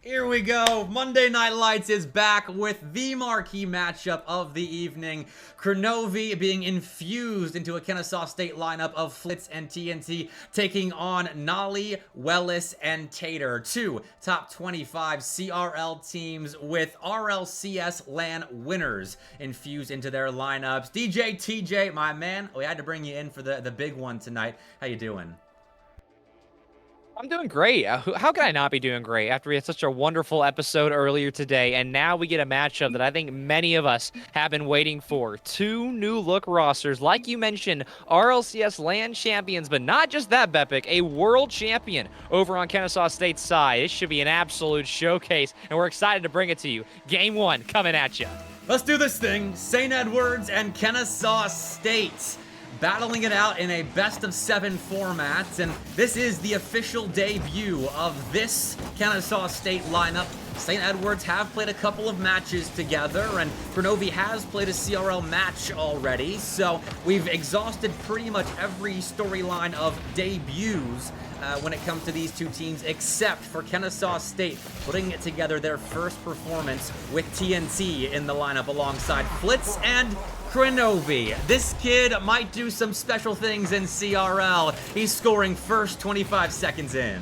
Here we go. Monday Night Lights is back with the marquee matchup of the evening. Kronovi being infused into a Kennesaw State lineup of Flitz and TNT, taking on Noly, Wellace, and Tater. Two top 25 CRL teams with RLCS LAN winners infused into their lineups. DJ TJ, my man, we had to bring you in for the big one tonight. How you doing? I'm doing great. How can I not be doing great after we had such a wonderful episode earlier today, and now we get a matchup that I think many of us have been waiting for. Two new look rosters, like you mentioned, RLCS LAN champions, but not just that, Bepic, a world champion over on Kennesaw State's side. It should be an absolute showcase, and we're excited to bring it to you. Game one coming at you. Let's do this thing. St. Edwards and Kennesaw State battling it out in a best-of-7 format, and this is the official debut of this Kennesaw State lineup. St. Edwards have played a couple of matches together, and Kronovi has played a CRL match already, so we've exhausted pretty much every storyline of debuts when it comes to these two teams, except for Kennesaw State putting together their first performance with TNT in the lineup alongside Flitz and Kronovi. This kid might do some special things in CRL. He's scoring first 25 seconds in.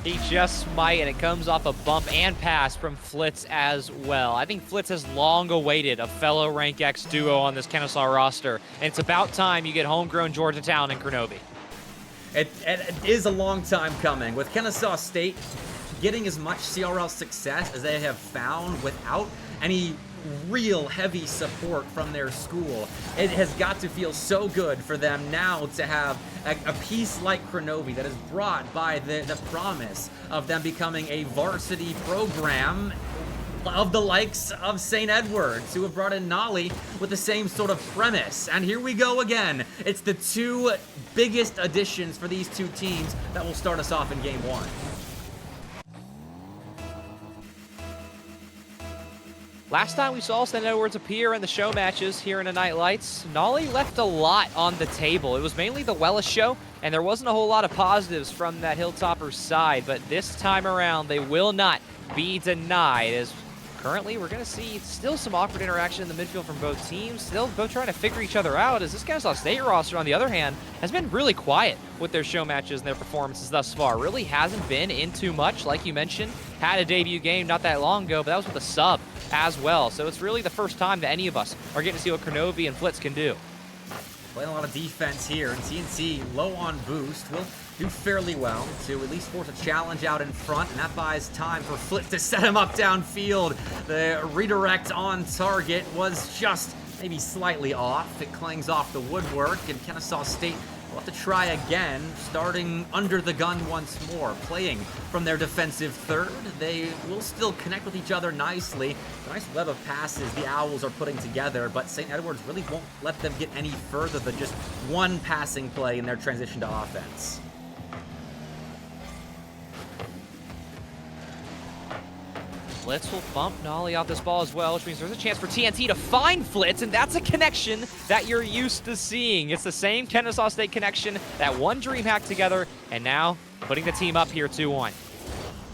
He just might, and it comes off a bump and pass from Flitz as well. I think Flitz has long awaited a fellow Rank X duo on this Kennesaw roster, and it's about time you get homegrown Georgetown and Kronovi. It is a long time coming. With Kennesaw State getting as much CRL success as they have found without any real heavy support from their school, it has got to feel so good for them now to have a piece like Kronovi that is brought by the promise of them becoming a varsity program of the likes of St. Edwards, who have brought in Noly with the same sort of premise. And here we go again. It's the two biggest additions for these two teams that will start us off in game one. Last time we saw St. Edwards appear in the show matches here in the Night Lights, Noly left a lot on the table. It was mainly the Wellace show, and there wasn't a whole lot of positives from that Hilltopper side, but this time around, they will not be denied, as currently we're going to see still some awkward interaction in the midfield from both teams, still both trying to figure each other out, as this Kennesaw State roster, on the other hand, has been really quiet with their show matches and their performances thus far. Really hasn't been in too much, like you mentioned. Had a debut game not that long ago, but that was with a sub as well. So it's really the first time that any of us are getting to see what Kronovi and Flitz can do. Playing a lot of defense here, and TNT low on boost will do fairly well to at least force a challenge out in front, and that buys time for Flitz to set him up downfield. The redirect on target was just maybe slightly off. It clings off the woodwork, and Kennesaw State will have to try again, starting under the gun once more, playing from their defensive third. They will still connect with each other nicely. A nice web of passes the Owls are putting together, but St. Edwards really won't let them get any further than just one passing play in their transition to offense. Flitz will bump Noly off this ball as well, which means there's a chance for TNT to find Flitz, and that's a connection that you're used to seeing. It's the same Kennesaw State connection, that one dream hack together, and now putting the team up here 2-1.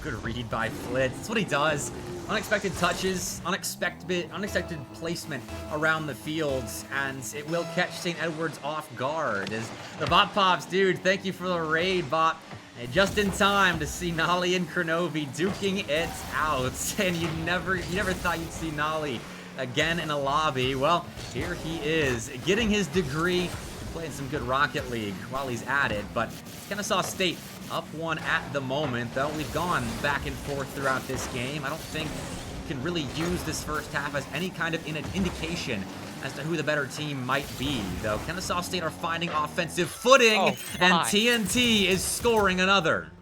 Good read by Flitz. That's what he does. Unexpected touches, unexpected placement around the fields, and it will catch St. Edwards off guard. As the Bot Pops, dude, thank you for the raid, Bot. And just in time to see Noly and Kronovi duking it out. And you never thought you'd see Noly again in a lobby. Well, here he is, getting his degree, playing some good Rocket League while he's at it. But Kennesaw State up one at the moment, though. We've gone back and forth throughout this game. I don't think you can really use this first half as any kind of indication as to who the better team might be, though. Kennesaw State are finding offensive footing, and TNT is scoring another.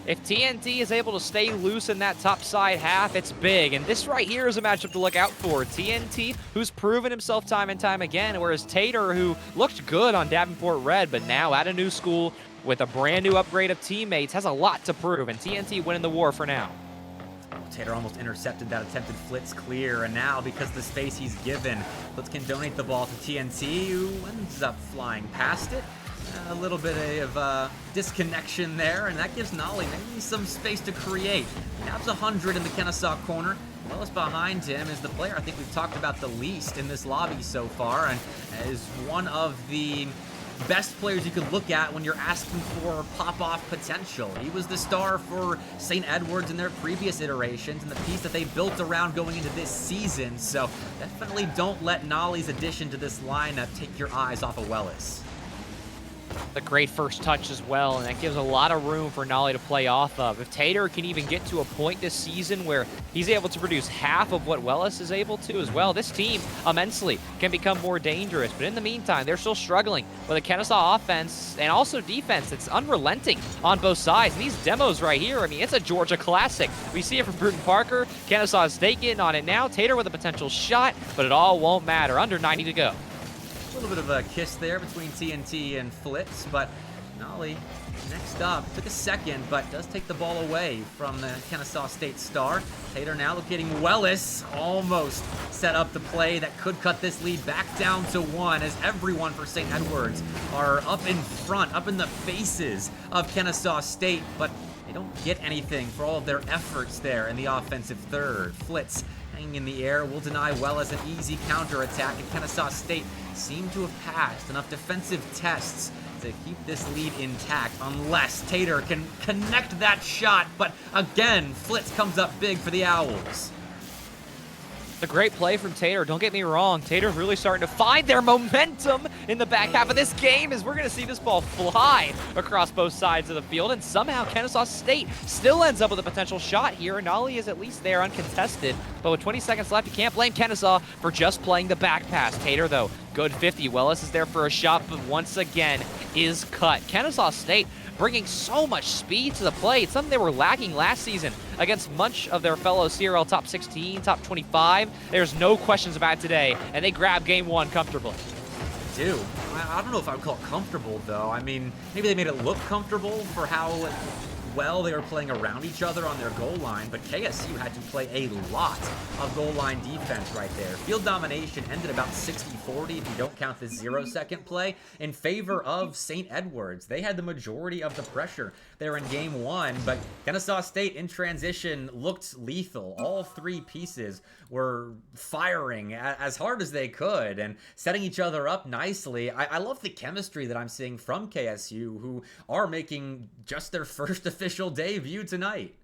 If TNT is able to stay loose in that top side half, it's big. And this right here is a matchup to look out for. TNT, who's proven himself time and time again, whereas Tater, who looked good on Davenport Red, but now at a new school with a brand new upgrade of teammates, has a lot to prove. And TNT winning the war for now. Tater almost intercepted that attempted Flitz clear, and now, because of the space he's given, Flitz can donate the ball to TNT, who ends up flying past it. A little bit of disconnection there, and that gives Noly maybe some space to create. Nab's 100 in the Kennesaw corner. Wellace behind him is the player I think we've talked about the least in this lobby so far, and is one of the best players you could look at when you're asking for pop-off potential. He was the star for St. Edwards in their previous iterations, and the piece that they built around going into this season, so definitely don't let Noly's addition to this lineup take your eyes off of Wellace. A great first touch as well, and that gives a lot of room for Noly to play off of. If Tater can even get to a point this season where he's able to produce half of what Wellace is able to as well, this team immensely can become more dangerous. But in the meantime, they're still struggling with a Kennesaw offense and also defense that's unrelenting on both sides. And these demos right here, I mean, it's a Georgia classic. We see it from Bruton Parker. Kennesaw State getting on it now. Tater with a potential shot, but it all won't matter. Under 90 to go. A little bit of a kiss there between TNT and Flitz, but Noly next up. Took a second, but does take the ball away from the Kennesaw State star. Tater now locating Wellace. Almost set up the play that could cut this lead back down to 1, as everyone for St. Edwards are up in front, up in the faces of Kennesaw State, but they don't get anything for all of their efforts there in the offensive third. Flitz hanging in the air will deny Wellace an easy counterattack, and Kennesaw State seem to have passed enough defensive tests to keep this lead intact, unless Tater can connect that shot. But again, Flitz comes up big for the Owls. A great play from Tater. Don't get me wrong. Tater's really starting to find their momentum in the back half of this game, as we're going to see this ball fly across both sides of the field. And somehow Kennesaw State still ends up with a potential shot here. And Noly is at least there uncontested. But with 20 seconds left, you can't blame Kennesaw for just playing the back pass. Tater, though, good 50. Wellace is there for a shot, but once again is cut. Kennesaw State bringing so much speed to the play. It's something they were lacking last season against much of their fellow CRL top 16, top 25. There's no questions about it today, and they grab game 1 comfortably. They do. I don't know if I would call it comfortable, though. I mean, maybe they made it look comfortable for how well they were playing around each other on their goal line, but KSU had to play a lot of goal line defense right there. Field domination ended about 60-40 if you don't count the 0-second play in favor of St. Edwards. They had the majority of the pressure there in game 1, but Kennesaw State in transition looked lethal. All 3 pieces were firing as hard as they could and setting each other up nicely. I love the chemistry that I'm seeing from KSU, who are making just their first official debut tonight.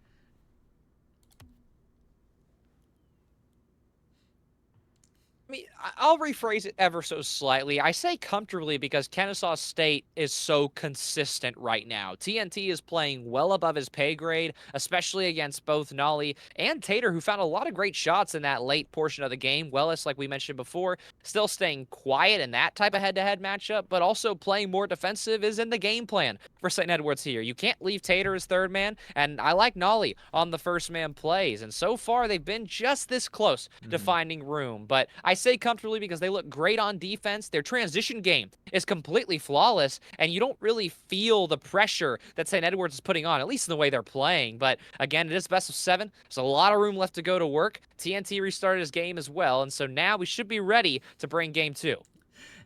I mean, I'll rephrase it ever so slightly. I say comfortably because Kennesaw State is so consistent right now. TNT is playing well above his pay grade, especially against both Noly and Tater, who found a lot of great shots in that late portion of the game. Wellace, like we mentioned before, still staying quiet in that type of head-to-head matchup, but also playing more defensive is in the game plan for St. Edwards here. You can't leave Tater as third man, and I like Noly on the first man plays, and so far they've been just this close to finding room. But I say comfortably because they look great on defense. Their transition game is completely flawless, and you don't really feel the pressure that St. Edwards is putting on, at least in the way they're playing. But again, it is best of 7. There's a lot of room left to go to work. TNT restarted his game as well, and so now we should be ready to bring game 2.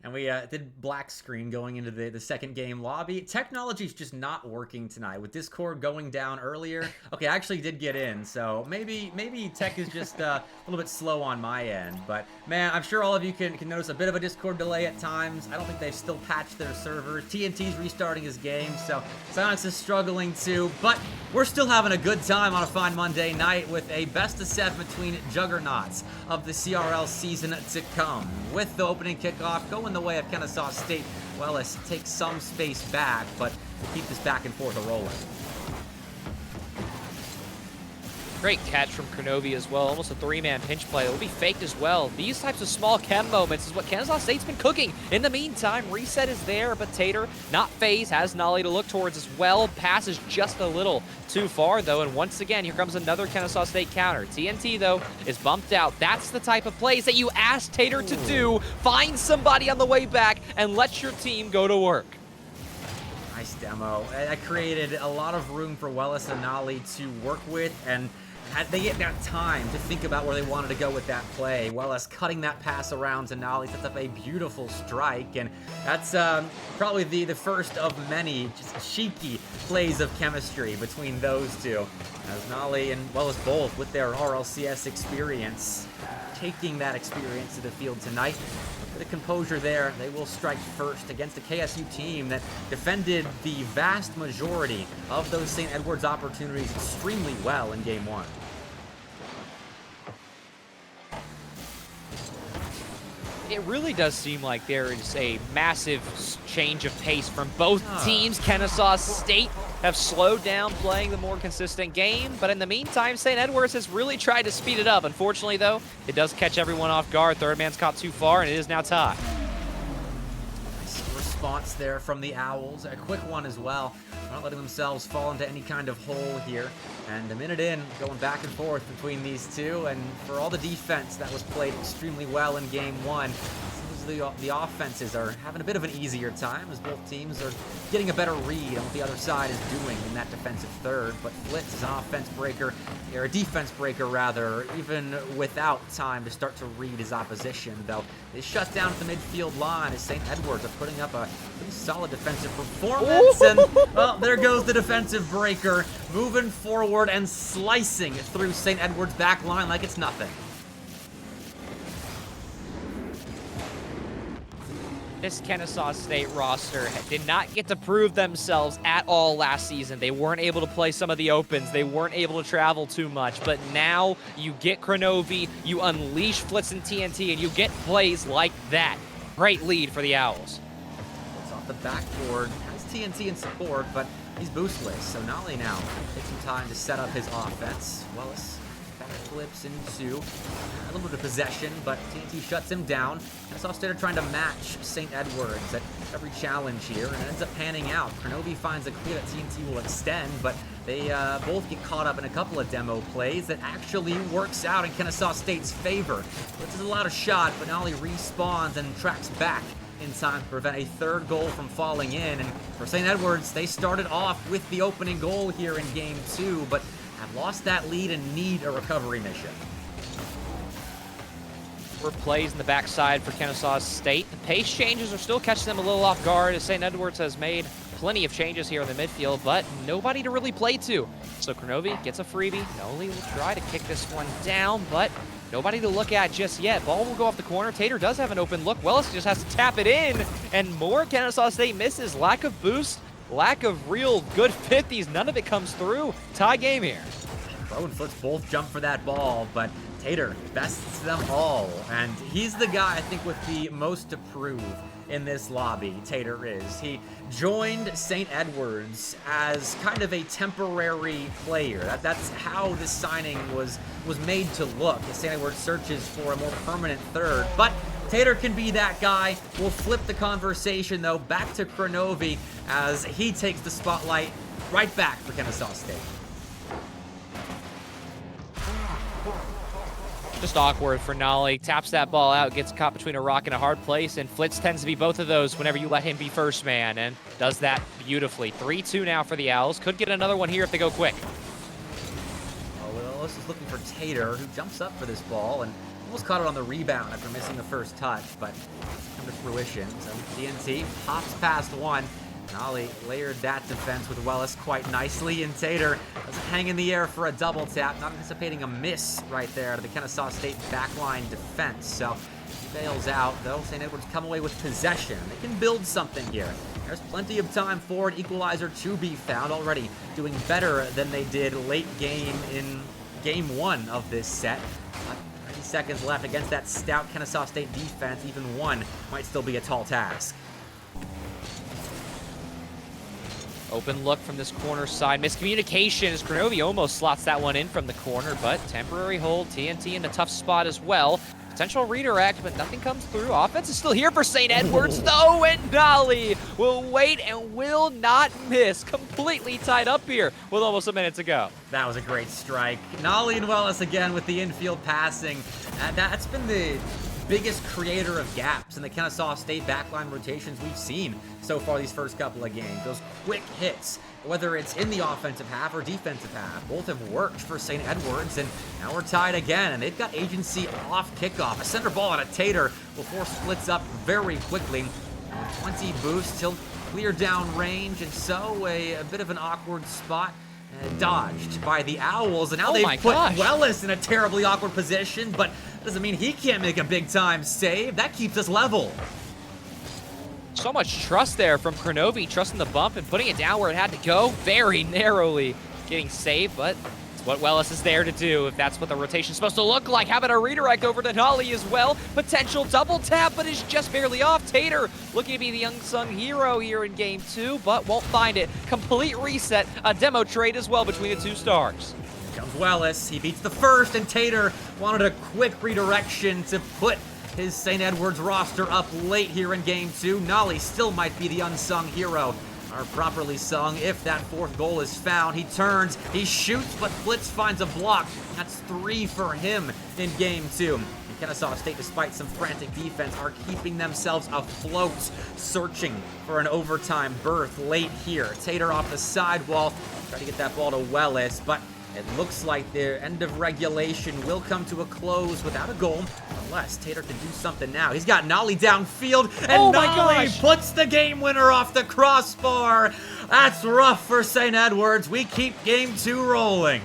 And we did black screen going into the second game lobby. Technology's just not working tonight. With Discord going down earlier. Okay, I actually did get in, so maybe tech is just a little bit slow on my end. But, man, I'm sure all of you can notice a bit of a Discord delay at times. I don't think they've still patched their servers. TNT's restarting his game, so Silence is struggling too. But we're still having a good time on a fine Monday night with a best of 7 between juggernauts of the CRL season to come. With the opening kickoff going the way of Kennesaw State, Wellace takes some space back, but keep this back and forth rolling. Great catch from Kronovi as well. Almost a 3-man pinch play. It will be faked as well. These types of small chem moments is what Kennesaw State's been cooking. In the meantime, reset is there, but Tater, not phased, has Noly to look towards as well. Passes just a little too far, though, and once again, here comes another Kennesaw State counter. TNT, though, is bumped out. That's the type of plays that you ask Tater to do. Find somebody on the way back and let your team go to work. Nice demo. That created a lot of room for Wellace and Noly to work with, and They get that time to think about where they wanted to go with that play. Wellace cutting that pass around to Noly sets up a beautiful strike, and that's probably the first of many just cheeky plays of chemistry between those two. As Noly and Wellace both, with their RLCS experience, taking that experience to the field tonight. The composure there, they will strike first against a KSU team that defended the vast majority of those St. Edward's opportunities extremely well in game one. It really does seem like there is a massive change of pace from both teams. Kennesaw State have slowed down playing the more consistent game, but in the meantime, St. Edward's has really tried to speed it up. Unfortunately, though, it does catch everyone off guard. Third man's caught too far, and it is now tied. Nice response there from the Owls. A quick one as well. Not letting themselves fall into any kind of hole here. And a minute in, going back and forth between these two, and for all the defense that was played extremely well in game one, the offenses are having a bit of an easier time as both teams are getting a better read on what the other side is doing in that defensive third. But Flitz is an offense breaker, or a defense breaker rather, even without time to start to read his opposition, though they shut down the midfield line as St. Edward's are putting up a pretty solid defensive performance. And well, there goes the defensive breaker, moving forward and slicing through St. Edward's back line like it's nothing. This Kennesaw State roster did not get to prove themselves at all last season. They weren't able to play some of the opens. They weren't able to travel too much. But now you get Kronovi, you unleash Flitz and TNT, and you get plays like that. Great lead for the Owls. It's off the backboard. Has TNT in support, but he's boostless. So Noly now takes some time to set up his offense. Wellace flips into a little bit of possession, but TNT shuts him down. Kennesaw State are trying to match St. Edward's at every challenge here, and it ends up panning out. Kronovi finds a clear that TNT will extend, but they both get caught up in a couple of demo plays that actually works out in Kennesaw State's favor. This is a lot of shot, but Noly respawns and tracks back in time to prevent a third goal from falling in. And for St. Edward's, they started off with the opening goal here in game two, but have lost that lead and need a recovery mission. More plays in the backside for Kennesaw State. The pace changes are still catching them a little off guard as St. Edward's has made plenty of changes here in the midfield, but nobody to really play to. So Kronovi gets a freebie. Noly will try to kick this one down, but nobody to look at just yet. Ball will go off the corner. Tater does have an open look. Wellace just has to tap it in, and more Kennesaw State misses. Lack of boost, lack of real good 50s. None of it comes through. Tie game here. Bro and Flitz both jump for that ball, but Tater bests them all. And he's the guy, I think, with the most to prove in this lobby. Tater is. He joined St. Edward's as kind of a temporary player. That's how this signing was made to look, as St. Edward's searches for a more permanent third. But Tater can be that guy. We'll flip the conversation, though, back to Kronovi as he takes the spotlight right back for Kennesaw State. Just awkward for Noly. Taps that ball out, gets caught between a rock and a hard place, and Flitz tends to be both of those whenever you let him be first man, and does that beautifully. 3-2 now for the Owls. Could get another one here if they go quick. Wellace is looking for Tater, who jumps up for this ball and almost caught it on the rebound after missing the first touch, but come to fruition. So TNT pops past one. Noly layered that defense with Wellace quite nicely, and Tater doesn't hang in the air for a double tap, not anticipating a miss right there to the Kennesaw State backline defense. So he bails out, though. St. Edward's come away with possession. They can build something here. There's plenty of time for an equalizer to be found, already doing better than they did late game in game one of this set. 30 seconds left against that stout Kennesaw State defense. Even one might still be a tall task. Open look from this corner side. Miscommunication as Kronovi almost slots that one in from the corner, but temporary hold. TNT in a tough spot as well. Potential redirect, but nothing comes through. Offense is still here for St. Edward's, though, and Noly will wait and will not miss. Completely tied up here with almost a minute to go. That was a great strike. Noly and Wellace again with the infield passing. That's been the biggest creator of gaps in the Kennesaw State backline rotations we've seen so far these first couple of games. Those quick hits whether it's in the offensive half or defensive half. Both have worked for St. Edwards, and now we're tied again, and they've got agency off kickoff. A center ball on a Tater will force Flitz up very quickly. With 20 boosts, he'll clear down range, and so a bit of an awkward spot. Dodged by the Owls, and now they've put Wellace in a terribly awkward position, but doesn't mean he can't make a big-time save. That keeps us level. So much trust there from Kronovi, trusting the bump and putting it down where it had to go. Very narrowly getting saved, but it's what Wellace is there to do if that's what the rotation's supposed to look like. How about a redirect over to Noly as well? Potential double tap, but is just barely off. Tater looking to be the unsung hero here in game 2, but won't find it. Complete reset, a demo trade as well between the two stars. Here comes Wellace. He beats the first, and Tater wanted a quick redirection to put his St. Edwards roster up late here in game 2. Noly still might be the unsung hero, or properly sung if that fourth goal is found. He turns, he shoots, but Flitz finds a block. That's 3 for him in game 2. And Kennesaw State, despite some frantic defense, are keeping themselves afloat, searching for an overtime berth late here. Tater off the sidewall, try to get that ball to Wellace, but it looks like the end of regulation will come to a close without a goal, unless Tater can do something now. He's got Noly downfield, and Noly puts the game winner off the crossbar. That's rough for St. Edwards. We keep game 2 rolling.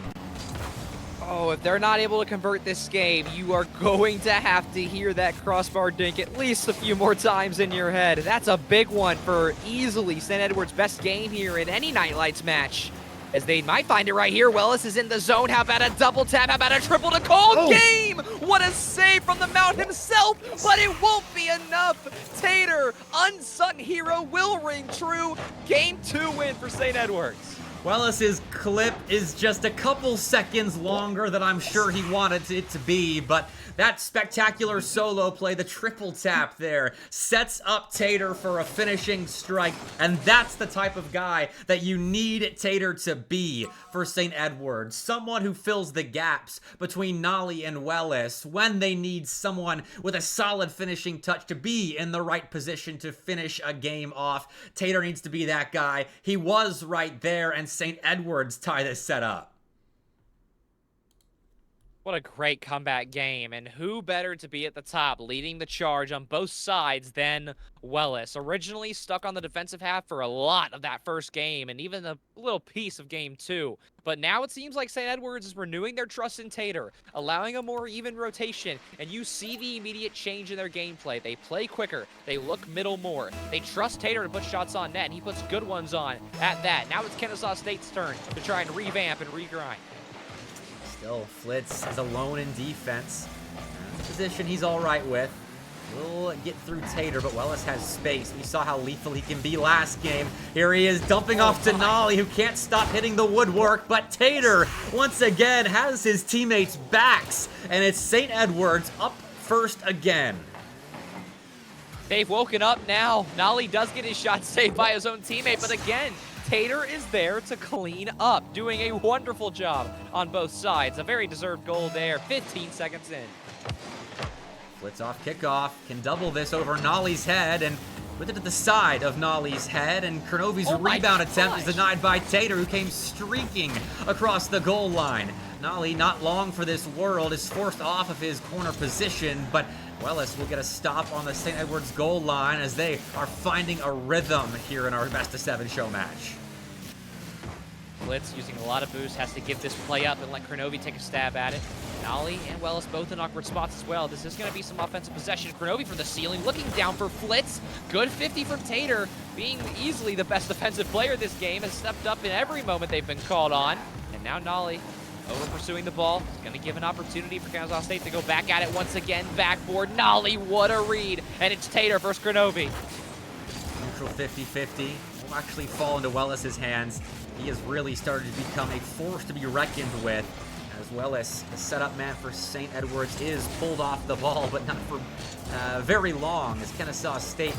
Oh, if they're not able to convert this game, you are going to have to hear that crossbar dink at least a few more times in your head. That's a big one for easily St. Edwards' best game here in any Night Lights match. As they might find it right here. Wellace is in the zone. How about a double tap? How about a triple to call game? What a save from the Mount himself, but it won't be enough. Tater, unsung hero, will ring true. Game 2 win for St. Edwards. Wellace's clip is just a couple seconds longer than I'm sure he wanted it to be, but that spectacular solo play, the triple tap there, sets up Tater for a finishing strike, and that's the type of guy that you need Tater to be for St. Edwards. Someone who fills the gaps between Noly and Wellace when they need someone with a solid finishing touch to be in the right position to finish a game off. Tater needs to be that guy. He was right there, and St. Edwards tie this set up. What a great comeback game, and who better to be at the top leading the charge on both sides than Wellace. Originally stuck on the defensive half for a lot of that first game, and even a little piece of game 2. But now it seems like St. Edwards is renewing their trust in Tater, allowing a more even rotation, and you see the immediate change in their gameplay. They play quicker, they look middle more, they trust Tater to put shots on net, and he puts good ones on at that. Now it's Kennesaw State's turn to try and revamp and regrind. Still, Flitz is alone in defense. Position he's all right with. We'll get through Tater, but Wellace has space. We saw how lethal he can be last game. Here he is dumping off to Noly, who can't stop hitting the woodwork, but Tater, once again, has his teammates' backs, and it's St. Edwards up first again. They've woken up now. Noly does get his shot saved by his own teammate, but again, Tater is there to clean up, doing a wonderful job on both sides. A very deserved goal there, 15 seconds in. Flitz off kickoff, can double this over Noly's head, and with it to the side of Noly's head, and Kronovi's rebound attempt is denied by Tater, who came streaking across the goal line. Noly, not long for this world, is forced off of his corner position, but Wellace will get a stop on the St. Edwards goal line as they are finding a rhythm here in our best-of-7 show match. Flitz using a lot of boost, has to give this play up and let Kronovi take a stab at it. Noly and Wellace both in awkward spots as well. This is going to be some offensive possession. Kronovi from the ceiling, looking down for Flitz. Good 50 from Tater, being easily the best defensive player this game, has stepped up in every moment they've been called on. And now Noly over pursuing the ball. He's going to give an opportunity for Kennesaw State to go back at it once again. Backboard, Noly, what a read. And it's Tater versus Kronovi. Neutral 50-50 will actually fall into Wellace's hands. He has really started to become a force to be reckoned with, as Wellace, the setup man for St. Edwards, is pulled off the ball, but not for very long, as Kennesaw State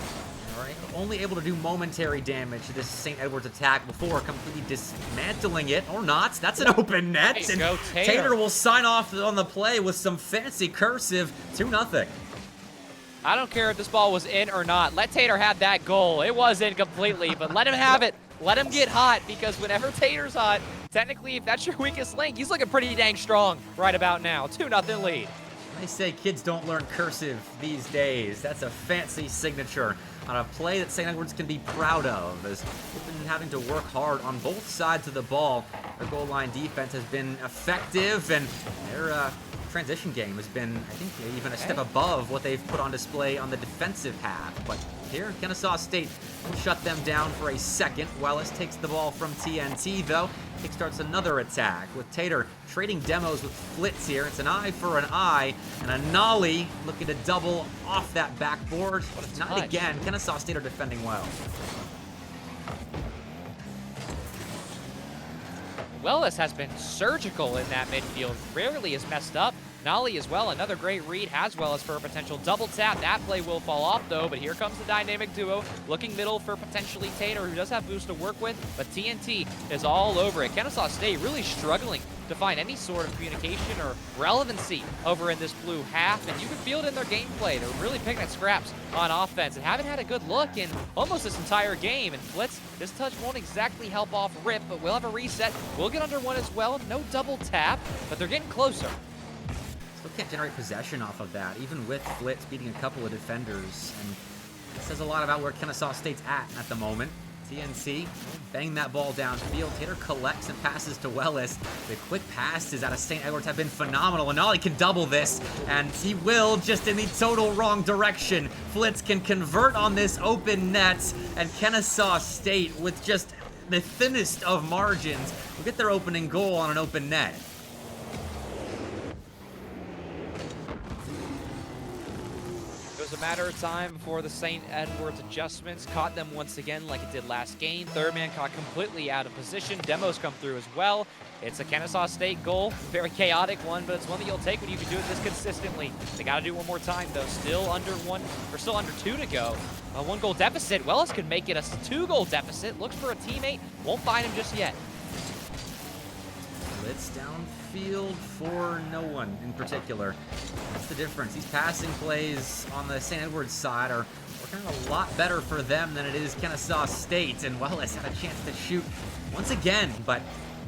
only able to do momentary damage to this St. Edwards attack before completely dismantling it, or not. That's an open net, and Tater will sign off on the play with some fancy cursive, 2-0. I don't care if this ball was in or not. Let Tater have that goal. It was in completely, but let him have it. Let him get hot, because whenever Tater's hot, technically, if that's your weakest link, he's looking pretty dang strong right about now. 2-0 lead. They say kids don't learn cursive these days. That's a fancy signature on a play that St. Edwards can be proud of, as they've been having to work hard on both sides of the ball. Their goal line defense has been effective, and their transition game has been, I think, even a step above what they've put on display on the defensive half. But here, Kennesaw State will shut them down for a second. Wellace takes the ball from TNT, though. Kickstarts another attack with Tater trading demos with Flitz here. It's an eye for an eye, and a Noly looking to double off that backboard. Not again. Kennesaw State are defending well. Wellace has been surgical in that midfield. Rarely is messed up. Noly as well, another great read, has Wellace for a potential double tap. That play will fall off though, but here comes the dynamic duo, looking middle for potentially Tater, who does have boost to work with, but TNT is all over it. Kennesaw State really struggling to find any sort of communication or relevancy over in this blue half, and you can feel it in their gameplay. They're really picking at scraps on offense and haven't had a good look in almost this entire game. And Flitz, this touch won't exactly help off Rip, but we'll have a reset. We'll get under one as well. No double tap, but they're getting closer. Still can't generate possession off of that, even with Flitz beating a couple of defenders. And it says a lot about where Kennesaw State's at the moment. TNC bang that ball downfield. Tater collects and passes to Wellace. The quick passes out of St. Edwards have been phenomenal, and Noly can double this, and he will, just in the total wrong direction. Flitz can convert on this open net, and Kennesaw State, with just the thinnest of margins, will get their opening goal on an open net. It was a matter of time before the St. Edwards adjustments caught them once again like it did last game. Third man caught completely out of position. Demos come through as well. It's a Kennesaw State goal. Very chaotic one, but it's one that you'll take when you can do it this consistently. They got to do it one more time, though. Still under two to go. A 1-goal deficit. Wellace could make it a 2-goal deficit. Looks for a teammate. Won't find him just yet. Flitz downfield for no one in particular. That's the difference. These passing plays on the St. Edwards side are working a lot better for them than it is Kennesaw State. And Wellace had a chance to shoot once again, but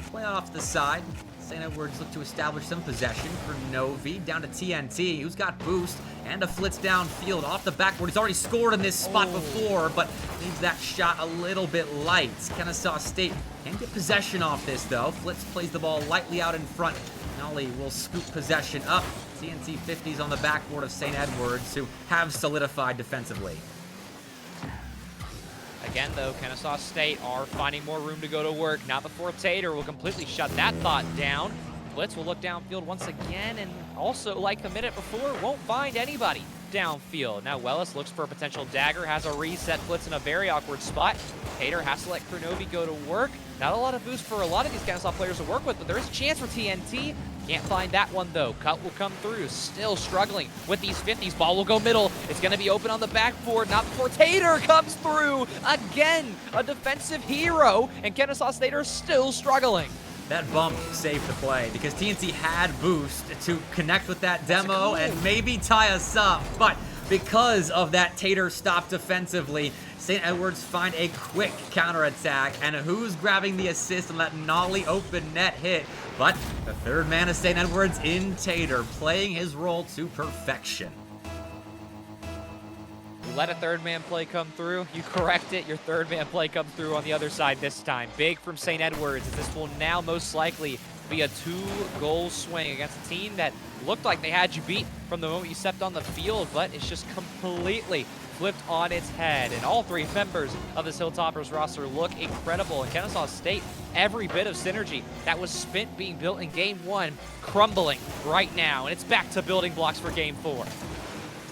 play off to the side. St. Edwards look to establish some possession. Kronovi down to TNT, who's got boost, and a Flitz downfield off the backboard. He's already scored in this spot before, but leaves that shot a little bit light. Kennesaw State can get possession off this, though. Flitz plays the ball lightly out in front. Noly will scoop possession up. TNT 50s on the backboard of St. Edwards, who have solidified defensively. Again, though, Kennesaw State are finding more room to go to work. Not before Tater will completely shut that thought down. Flitz will look downfield once again, and also, like the minute before, won't find anybody downfield. Now Wellace looks for a potential dagger, has a reset. Flitz in a very awkward spot. Tater has to let Kronovi go to work. Not a lot of boost for a lot of these Kennesaw players to work with, but there is a chance for TNT. Can't find that one, though. Cut will come through. Still struggling with these 50s. Ball will go middle. It's going to be open on the backboard. Not before Tater comes through. Again, a defensive hero, and Kennesaw State are still struggling. That bump saved the play because TNT had boost to connect with that demo and maybe tie us up, but because of that Tater stop defensively, St. Edwards find a quick counterattack, and who's grabbing the assist on that Noly open net hit? But the third man of St. Edwards in Tater, playing his role to perfection. You let a third man play come through, you correct it, your third man play comes through on the other side this time. Big from St. Edwards, as this will now most likely be a 2-goal swing against a team that looked like they had you beat from the moment you stepped on the field, but it's just completely flipped on its head. And all three members of this Hilltoppers roster look incredible. And Kennesaw State, every bit of synergy that was spent being built in Game 1, crumbling right now. And it's back to building blocks for Game 4.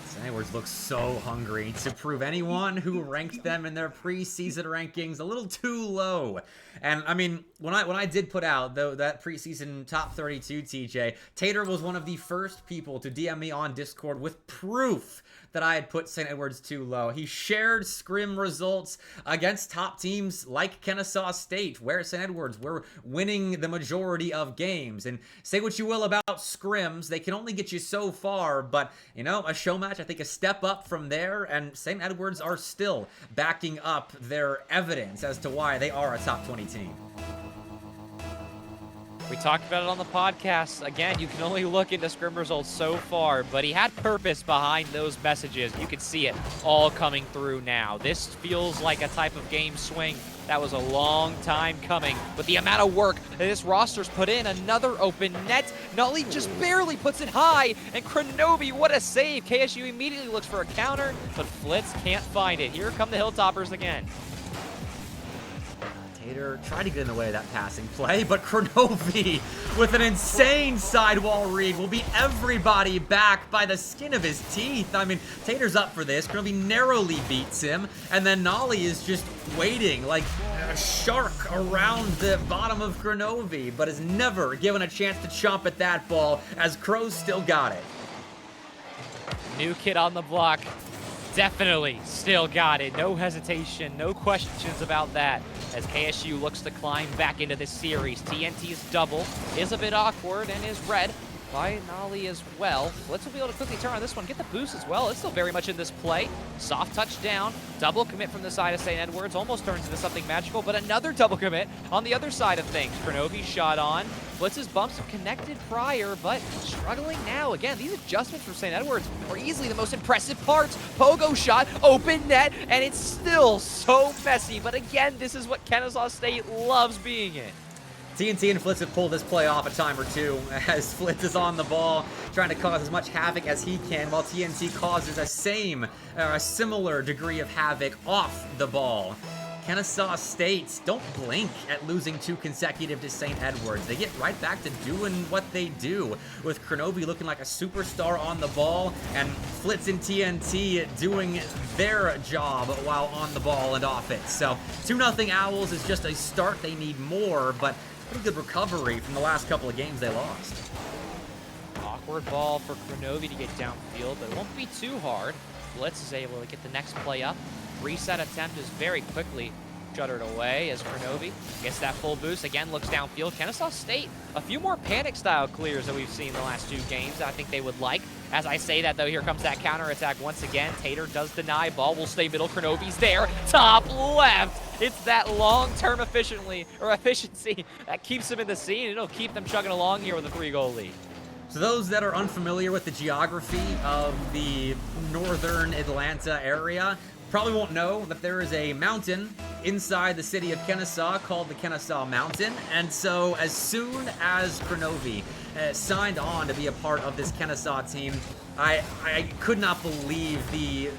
St. Edwards looks so hungry to prove anyone who ranked them in their preseason rankings a little too low. And I mean, when I did put out that preseason top 32 TJ, Tater was one of the first people to DM me on Discord with proof that I had put St. Edwards too low. He shared scrim results against top teams like Kennesaw State, where St. Edwards were winning the majority of games. And say what you will about scrims, they can only get you so far, but, you know, a show match, I take a step up from there, and St. Edwards are still backing up their evidence as to why they are a top 20 team. We talked about it on the podcast. Again, you can only look into scrim results so far, but he had purpose behind those messages. You can see it all coming through now. This feels like a type of game swing that was a long time coming. With the amount of work that this roster's put in, another open net. Noly just barely puts it high, and Kronovi, what a save. KSU immediately looks for a counter, but Flitz can't find it. Here come the Hilltoppers again. Tater tried to get in the way of that passing play, but Kronovi with an insane sidewall read will beat everybody back by the skin of his teeth. I mean, Tater's up for this. Kronovi narrowly beats him, and then Noly is just waiting like a shark around the bottom of Kronovi, but is never given a chance to chomp at that ball, as Crow's still got it. New kid on the block. Definitely still got it. No hesitation, no questions about that. As KSU looks to climb back into this series. TNT's double is a bit awkward and is read by Noly as well. Flitz will be able to quickly turn on this one, get the boost as well. It's still very much in this play. Soft touch down, double commit from the side of St. Edwards. Almost turns into something magical, but another double commit on the other side of things. Kronovi shot on. Flitz's bumps have connected prior, but struggling now. Again, these adjustments from St. Edwards are easily the most impressive parts. Pogo shot, open net, and it's still so messy. But again, this is what Kennesaw State loves being in. TNT and Flitz have pulled this play off a time or two, as Flitz is on the ball, trying to cause as much havoc as he can, while TNT causes a similar degree of havoc off the ball. Kennesaw State don't blink at losing 2 consecutive to St. Edwards. They get right back to doing what they do, with Kronovi looking like a superstar on the ball, and Flitz and TNT doing their job while on the ball and off it. So 2-0 Owls is just a start. They need more, but pretty good recovery from the last couple of games they lost. Awkward ball for Kronovi to get downfield, but it won't be too hard. Flitz is able to get the next play up. Reset attempt is very quickly shuttered away as Kronovi gets that full boost. Again, looks downfield. Kennesaw State, a few more panic-style clears that we've seen the last 2 games that I think they would like. As I say that, though, here comes that counter-attack once again. Tater does deny. Ball will stay middle. Kronovi's there. Top left. It's that long-term efficiency that keeps them in the scene. It'll keep them chugging along here with a 3-goal lead. So those that are unfamiliar with the geography of the northern Atlanta area probably won't know that there is a mountain inside the city of Kennesaw called the Kennesaw Mountain. And so as soon as Kronovi signed on to be a part of this Kennesaw team, I could not believe the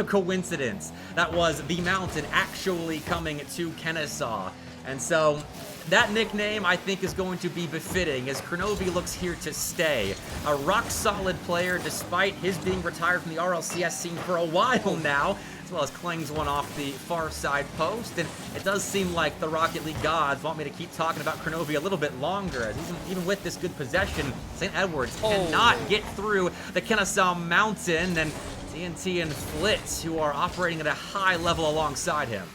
coincidence that was the mountain actually coming to Kennesaw. And so that nickname, I think, is going to be befitting, as Kronovi looks here to stay. A rock-solid player, despite his being retired from the RLCS scene for a while now, as well as clings one off the far side post. And it does seem like the Rocket League gods want me to keep talking about Kronovi a little bit longer, as even with this good possession, St. Edwards cannot get through the Kennesaw Mountain, and TNT and Flitz, who are operating at a high level alongside him.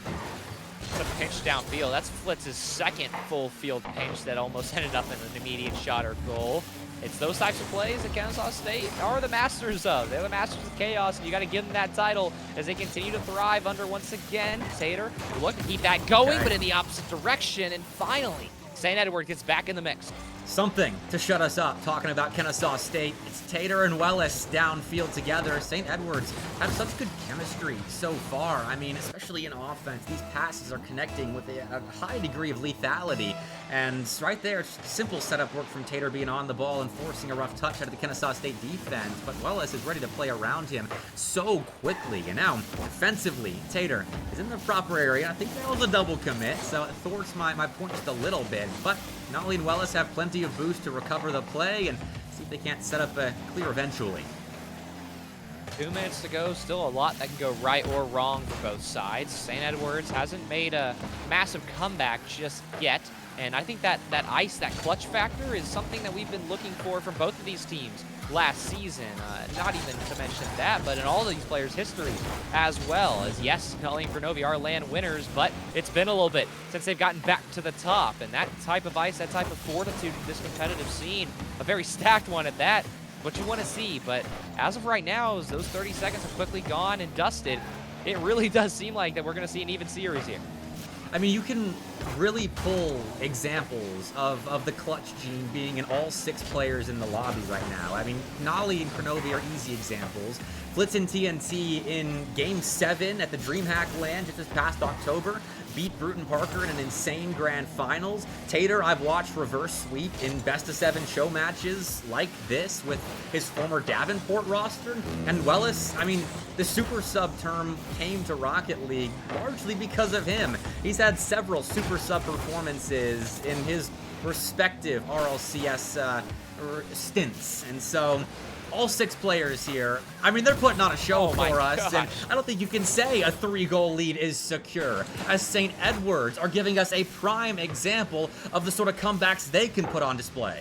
A pinch downfield. That's Flitz's second full field pinch that almost ended up in an immediate shot or goal. It's those types of plays that Kennesaw State are the masters of. They're the masters of chaos, and you got to give them that title as they continue to thrive under, once again, Tater. Look to keep that going, but in the opposite direction, and finally, St. Edward gets back in the mix. Something to shut us up talking about Kennesaw State. It's Tater and Wellace downfield together. St. Edwards have such good chemistry so far. I mean, especially in offense, these passes are connecting with a high degree of lethality. And right there, it's simple setup work from Tater being on the ball and forcing a rough touch out of the Kennesaw State defense. But Wellace is ready to play around him so quickly. And now, defensively, Tater is in the proper area. I think that was a double commit, so it thwarts my point just a little bit. But Noly and Wellace have plenty of boost to recover the play and see if they can't set up a clear eventually. 2 minutes to go, still a lot that can go right or wrong for both sides. St. Edwards hasn't made a massive comeback just yet, and I think that ice, that clutch factor is something that we've been looking for from both of these teams last season. Not even to mention that, but in all of these players' history as well. As yes, Noly and Kronovi are land winners, but it's been a little bit since they've gotten back to the top. And that type of ice, that type of fortitude in this competitive scene, a very stacked one at that. what you want to see. But as of right now, as those 30 seconds have quickly gone and dusted, it really does seem like that we're going to see an even series here. I mean, you can really pull examples of the clutch gene being in all 6 players in the lobby right now. I mean, Noly and Kronovi are easy examples. Flitz and TNT in Game 7 at the DreamHack LAN just this past October beat Bruton Parker in an insane grand finals. Tater, I've watched reverse sweep in best-of-7 show matches like this with his former Davenport roster. And Wellace, I mean, the super sub term came to Rocket League largely because of him. He's had several super sub performances in his respective RLCS stints. And so all 6 players here, I mean, they're putting on a show for us, and I don't think you can say a 3-goal lead is secure, as St. Edwards are giving us a prime example of the sort of comebacks they can put on display.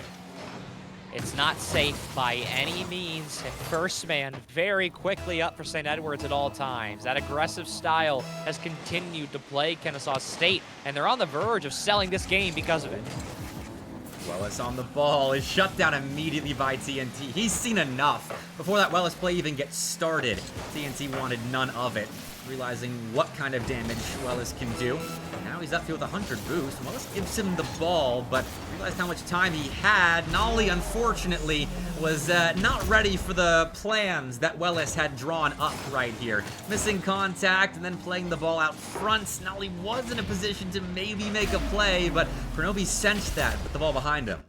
It's not safe by any means. First man very quickly up for St. Edwards at all times. That aggressive style has continued to plague Kennesaw State, and they're on the verge of selling this game because of it. Wellace on the ball is shut down immediately by TNT. He's seen enough. Before that Wellace play even gets started, TNT wanted none of it, realizing what kind of damage Wellace can do. Now he's upfield with a 100 boost. Wellace gives him the ball, but realized how much time he had. Noly, unfortunately, was not ready for the plans that Wellace had drawn up right here. Missing contact and then playing the ball out front. Noly was in a position to maybe make a play, but Kronovi sensed that, put the ball behind him.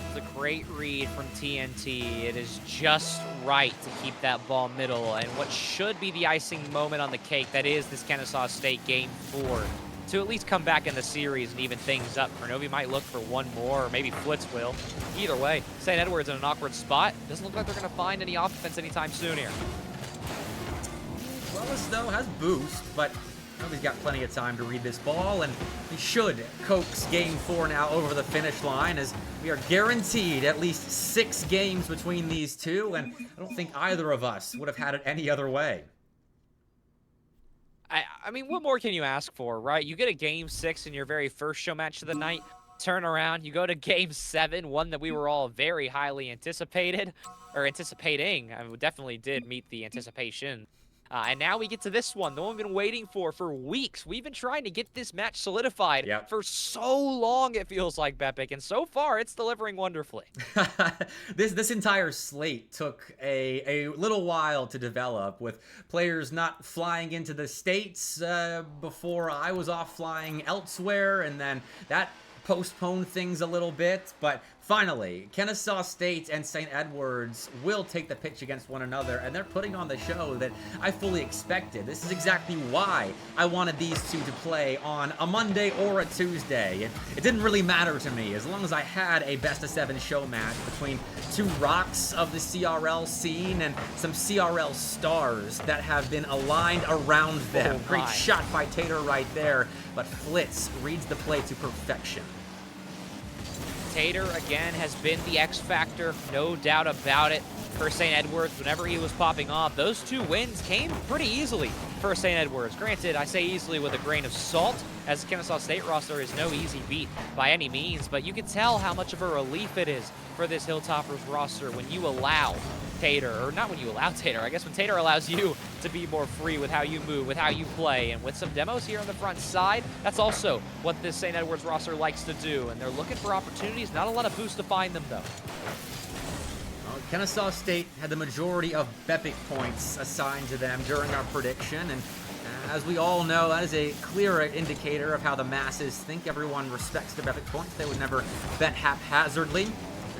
It's a great read from TNT. It is just right to keep that ball middle, and what should be the icing moment on the cake, that is this Kennesaw State Game 4. To at least come back in the series and even things up. Kronovi might look for one more, or maybe Flitz will. Either way, St. Edwards in an awkward spot. Doesn't look like they're going to find any offense anytime soon here. Wellace, though, has boost, but Kronovi's got plenty of time to read this ball, and he should coax Game 4 now over the finish line, as we are guaranteed at least 6 games between these two, and I don't think either of us would have had it any other way. I mean, what more can you ask for, right? You get a Game 6 in your very first show match of the night, turn around, you go to Game 7, one that we were all very highly anticipating. I definitely did meet the anticipation. And now we get to this one, the one we've been waiting for weeks. We've been trying to get this match solidified for so long, it feels like, Bepic, and so far it's delivering wonderfully. This entire slate took a little while to develop, with players not flying into the States before I was off flying elsewhere, and then that postponed things a little bit, but finally, Kennesaw State and St. Edwards will take the pitch against one another, and they're putting on the show that I fully expected. This is exactly why I wanted these two to play on a Monday or a Tuesday. It didn't really matter to me, as long as I had a best-of-7 show match between 2 rocks of the CRL scene and some CRL stars that have been aligned around them. Great shot by Tater right there, but Flitz reads the play to perfection. Tater, again, has been the X factor, no doubt about it, for St. Edwards. Whenever he was popping off, those 2 wins came pretty easily for St. Edwards. Granted, I say easily with a grain of salt, as the Kennesaw State roster is no easy beat by any means, but you can tell how much of a relief it is for this Hilltoppers roster when you allow Tater, or not when you allow Tater, I guess when Tater allows you to be more free with how you move, with how you play, and with some demos here on the front side, that's also what this St. Edwards roster likes to do, and they're looking for opportunities, not a lot of boost to find them, though. Well, Kennesaw State had the majority of MrBepic points assigned to them during our prediction, and as we all know, that is a clear indicator of how the masses think. Everyone respects the MrBepic points. They would never bet haphazardly,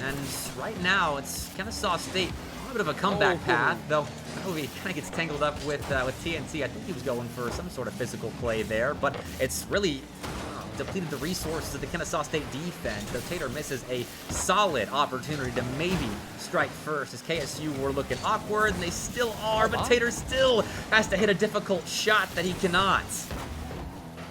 and right now, it's Kennesaw State. A bit of a comeback path, though Kronovi kind of gets tangled up with TNT. I think he was going for some sort of physical play there, but it's really depleted the resources of the Kennesaw State defense. Though Tater misses a solid opportunity to maybe strike first, as KSU were looking awkward, and they still are, but Tater still has to hit a difficult shot that he cannot.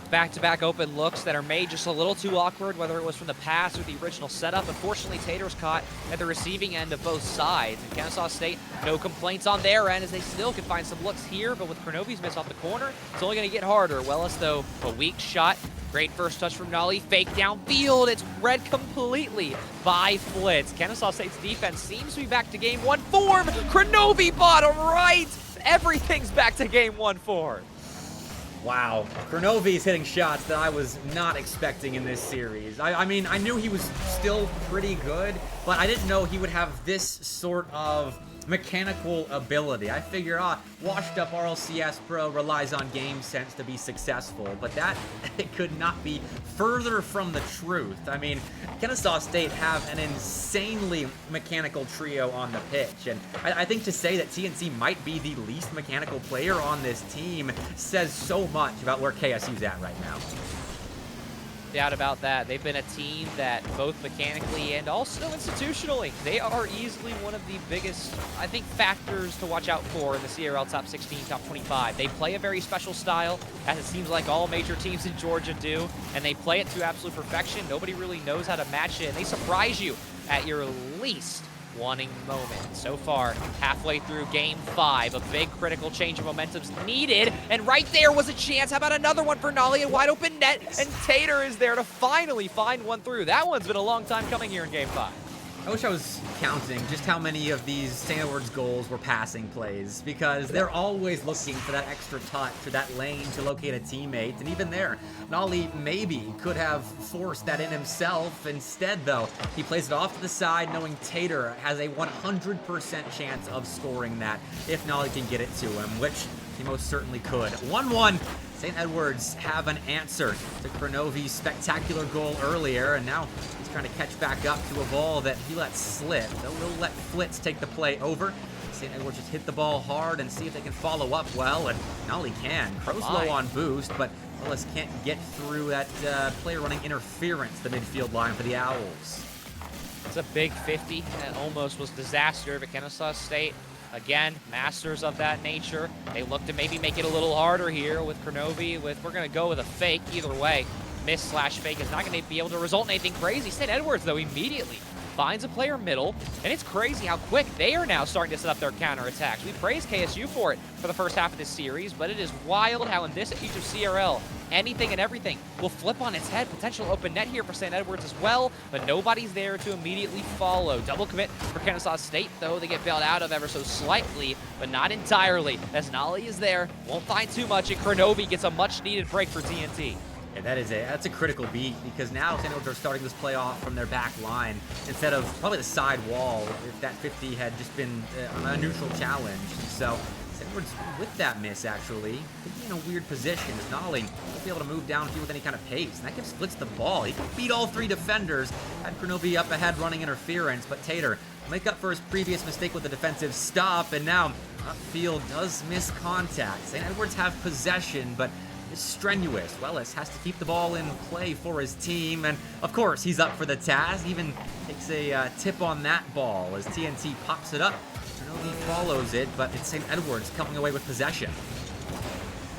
back-to-back open looks that are made just a little too awkward, whether it was from the pass or the original setup. Unfortunately, Tater's caught at the receiving end of both sides. And Kennesaw State, no complaints on their end as they still can find some looks here, but with Kronovi's miss off the corner, it's only going to get harder. Wellace, though, a weak shot. Great first touch from Noly. Fake downfield. It's read completely by Flitz. Kennesaw State's defense seems to be back to game one form. Kronovi bottom right. Everything's back to game one form. Wow, Kronovi is hitting shots that I was not expecting in this series. I mean, I knew he was still pretty good, but I didn't know he would have this sort of mechanical ability. I figure, washed up RLCS Pro relies on game sense to be successful, but that it could not be further from the truth. I mean, Kennesaw State have an insanely mechanical trio on the pitch, and I think to say that TNC might be the least mechanical player on this team says so much about where KSU's at right now. Doubt about that. They've been a team that both mechanically and also institutionally, they are easily one of the biggest, I think, factors to watch out for in the CRL top 16, top 25. They play a very special style, as it seems like all major teams in Georgia do, and they play it to absolute perfection. Nobody really knows how to match it, and they surprise you at your least wanting moment. So far, halfway through game 5, a big critical change of momentum's needed, and right there was a chance. How about another one for Noly, a wide open net, and Tater is there to finally find one through. That one's been a long time coming here in game 5. I wish I was counting just how many of these St. Edward's goals were passing plays, because they're always looking for that extra touch or that lane to locate a teammate, and even there, Noly maybe could have forced that in himself. Instead, though, he plays it off to the side, knowing Tater has a 100% chance of scoring that if Noly can get it to him, which he most certainly could. 1-1. St. Edward's have an answer to Kronovi's spectacular goal earlier, and now he's trying to catch back up to a ball that he let slip. They'll let Flitz take the play over. St. Edward's just hit the ball hard and see if they can follow up well, and Noly can. Crow's low on boost, but Wellace can't get through that player running interference, the midfield line for the Owls. It's a big 50. That almost was disaster for Kennesaw State. Again, masters of that nature. They look to maybe make it a little harder here with Kronovi. We're going to go with a fake either way. Miss/fake is not going to be able to result in anything crazy. St. Edward's, though, immediately finds a player middle, and it's crazy how quick they are now starting to set up their counterattacks. We praise KSU for it for the first half of this series, but it is wild how in this age of CRL, anything and everything will flip on its head. Potential open net here for St. Edward's as well, but nobody's there to immediately follow. Double commit for Kennesaw State, though. They get bailed out of ever so slightly, but not entirely, as Noly is there. Won't find too much, and Kronovi gets a much-needed break for TNT. Yeah, that's a critical beat, because now St. Edward's are starting this play off from their back line instead of probably the side wall if that 50 had just been a neutral challenge. So St. Edward's with that miss actually could be in a weird position as Noly won't be able to move downfield with any kind of pace, and that gives Flitz the ball. He can beat all 3 defenders. Had Kronovi up ahead running interference, but Tater will make up for his previous mistake with the defensive stop, and now upfield does miss contact. St. Edward's have possession, but is strenuous. Wellace has to keep the ball in play for his team, and of course he's up for the task. Even takes a tip on that ball as TNT pops it up. Kronovi follows it, but it's St. Edward's coming away with possession.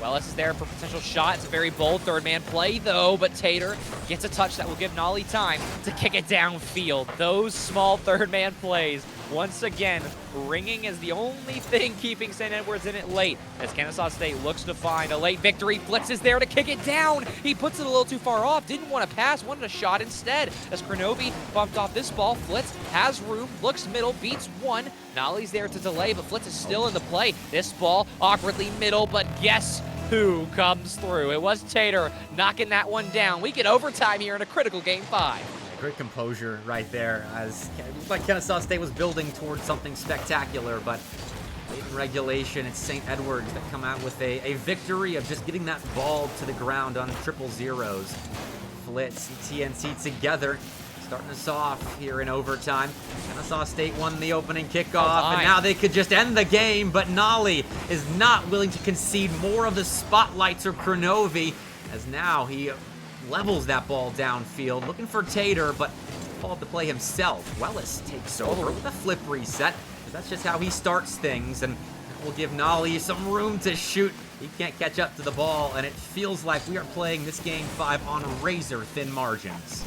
Wellace is there for a potential shot. It's a very bold third-man play, though, but Tater gets a touch that will give Noly time to kick it downfield. Those small third-man plays, once again, ringing as the only thing keeping St. Edward's in it late, as Kennesaw State looks to find a late victory. Flitz is there to kick it down. He puts it a little too far off. Didn't want to pass, wanted a shot instead. As Kronovi bumped off this ball, Flitz has room, looks middle, beats one. Noly's there to delay, but Flitz is still in the play. This ball awkwardly middle, but guess who comes through? It was Tater knocking that one down. We get overtime here in a critical game 5. Great composure right there, as it looked like Kennesaw State was building towards something spectacular, but late in regulation, it's St. Edward's that come out with a victory of just getting that ball to the ground on 000s. Flitz and TNT together, starting us off here in overtime. Kennesaw State won the opening kickoff, and now they could just end the game, but Noly is not willing to concede more of the spotlights of Kronovi, as now he levels that ball downfield, looking for Tater, but called to play himself. Wellace takes over with a flip reset, because that's just how he starts things, and will give Noly some room to shoot he can't catch up to the ball, and it feels like we are playing this Game 5 on razor-thin margins.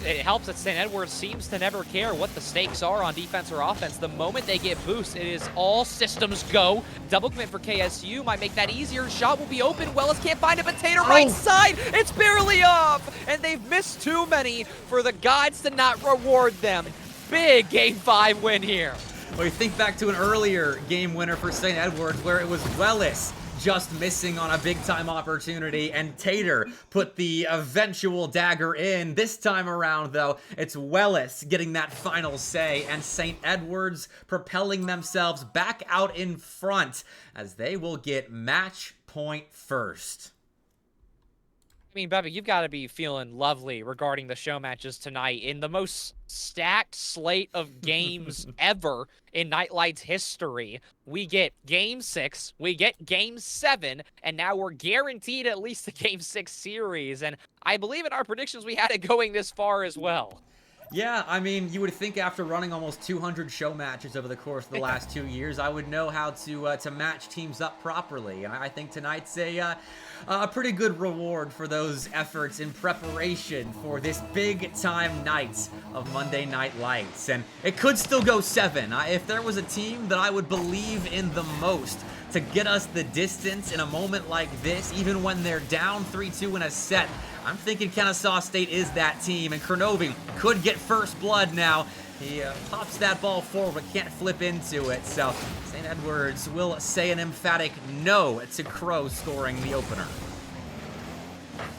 It helps that St. Edwards seems to never care what the stakes are on defense or offense. The moment they get boost, it is all systems go. Double commit for KSU might make that easier. Shot will be open. Wellace can't find it, but Tater right side. It's barely off, and they've missed too many for the gods to not reward them. Big Game 5 win here. Well, you think back to an earlier game winner for St. Edwards where it was Wellace just missing on a big-time opportunity, and Tater put the eventual dagger in. This time around, though, it's Wellace getting that final say, and St. Edwards propelling themselves back out in front as they will get match point first. I mean, Bepic, you've got to be feeling lovely regarding the show matches tonight. In the most stacked slate of games ever in Night Lights history, we get Game 6, we get Game 7, and now we're guaranteed at least a Game 6 series. And I believe in our predictions we had it going this far as well. Yeah, I mean, you would think after running almost 200 show matches over the course of the last 2 years, I would know how to match teams up properly. And I think tonight's a pretty good reward for those efforts in preparation for this big-time night of Monday Night Lights. And it could still go 7. If there was a team that I would believe in the most to get us the distance in a moment like this, even when they're down 3-2 in a set, I'm thinking Kennesaw State is that team, and Kronovi could get first blood now. He pops that ball forward, but can't flip into it, so St. Edwards will say an emphatic no to Crow scoring the opener.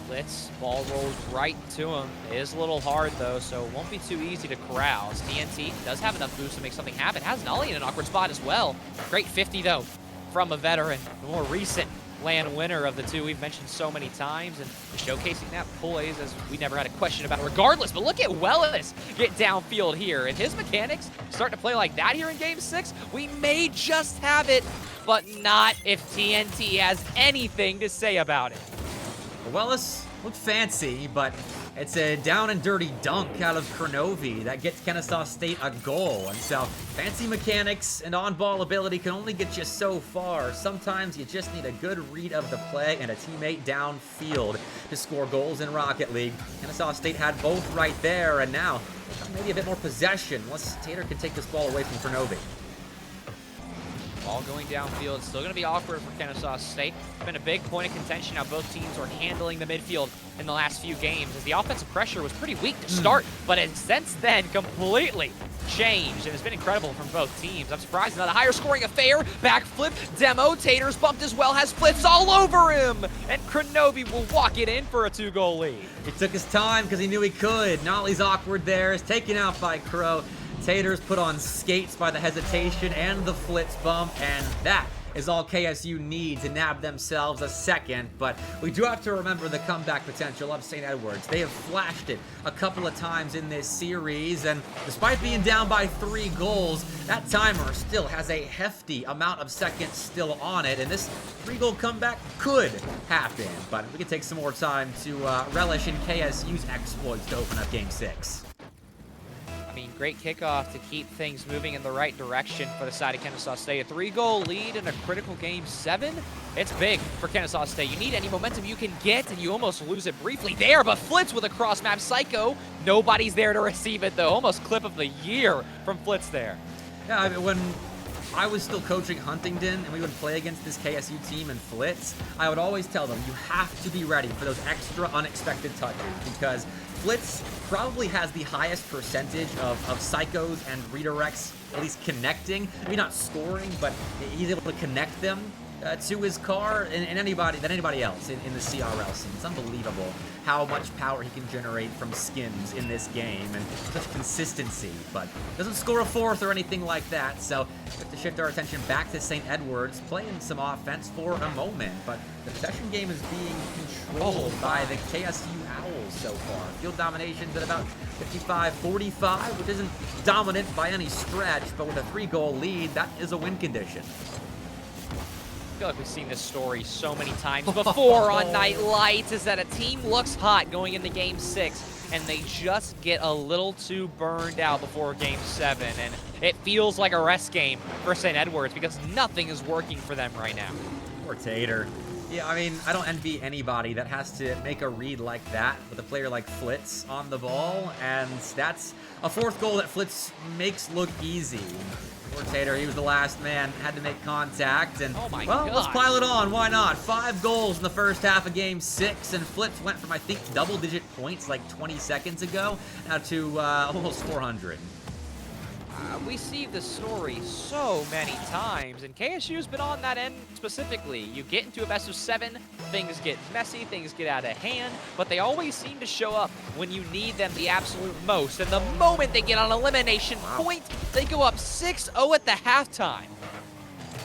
Flitz, ball rolls right to him. It is a little hard, though, so it won't be too easy to corral. TNT does have enough boost to make something happen. Has Noly in an awkward spot as well. Great 50, though, from a veteran, the more recent land winner of the two we've mentioned so many times, and showcasing that poise as we never had a question about it regardless. But look at Wellace get downfield here, and his mechanics start to play like that here in Game 6. We may just have it, but not if TNT has anything to say about it. Wellace looked fancy, but it's a down and dirty dunk out of Kronovi that gets Kennesaw State a goal. And so fancy mechanics and on-ball ability can only get you so far. Sometimes you just need a good read of the play and a teammate downfield to score goals in Rocket League. Kennesaw State had both right there, and now maybe a bit more possession once Tater can take this ball away from Kronovi. Ball going downfield. It's still going to be awkward for Kennesaw State. It's been a big point of contention how both teams are handling the midfield in the last few games, as the offensive pressure was pretty weak to start, but has since then completely changed, and it's been incredible from both teams. I'm surprised not a higher scoring affair. Backflip, demo, Tater's bumped as well, has Flitz all over him, and Kronovi will walk it in for a 2-goal lead. He took his time because he knew he could. Noly's awkward there, is taken out by Crow. Tater's put on skates by the hesitation and the Flitz bump, and that is all KSU needs to nab themselves a second. But we do have to remember the comeback potential of St. Edwards. They have flashed it a couple of times in this series, and despite being down by 3 goals, that timer still has a hefty amount of seconds still on it, and this 3-goal comeback could happen. But we can take some more time to relish in KSU's exploits to open up Game 6. I mean, great kickoff to keep things moving in the right direction for the side of Kennesaw State. A 3-goal lead in a critical Game 7. It's big for Kennesaw State. You need any momentum you can get, and you almost lose it briefly there. But Flitz with a cross-map psycho. Nobody's there to receive it, though. Almost clip of the year from Flitz there. Yeah, I mean, when I was still coaching Huntington and we would play against this KSU team in Flitz, I would always tell them, you have to be ready for those extra unexpected touches, because Flitz probably has the highest percentage of psychos and redirects, at least connecting. Maybe not scoring, but he's able to connect them to his car and anybody else in the CRL scene. It's unbelievable how much power he can generate from skins in this game, and such consistency, but doesn't score a 4th or anything like that. So we have to shift our attention back to St. Edwards, playing some offense for a moment, but the possession game is being controlled by the KSU Owls so far. Field domination's at about 55-45, which isn't dominant by any stretch, but with a 3-goal lead, that is a win condition. I feel like we've seen this story so many times before on Night Lights, is that a team looks hot going into Game 6, and they just get a little too burned out before Game 7, and it feels like a rest game for St. Edwards because nothing is working for them right now. Poor Tater. Yeah, I mean, I don't envy anybody that has to make a read like that with a player like Flitz on the ball, and that's a fourth goal that Flitz makes look easy. Poor Tater, he was the last man, had to make contact, and, oh my well, gosh, let's pile it on, why not? 5 goals in the first half of Game 6, and Flitz went from, I think, double-digit points like 20 seconds ago, now to almost 400. We see the story so many times, and KSU's been on that end specifically. You get into a best of 7, things get messy, things get out of hand, but they always seem to show up when you need them the absolute most. And the moment they get on elimination point, they go up 6-0 at the halftime.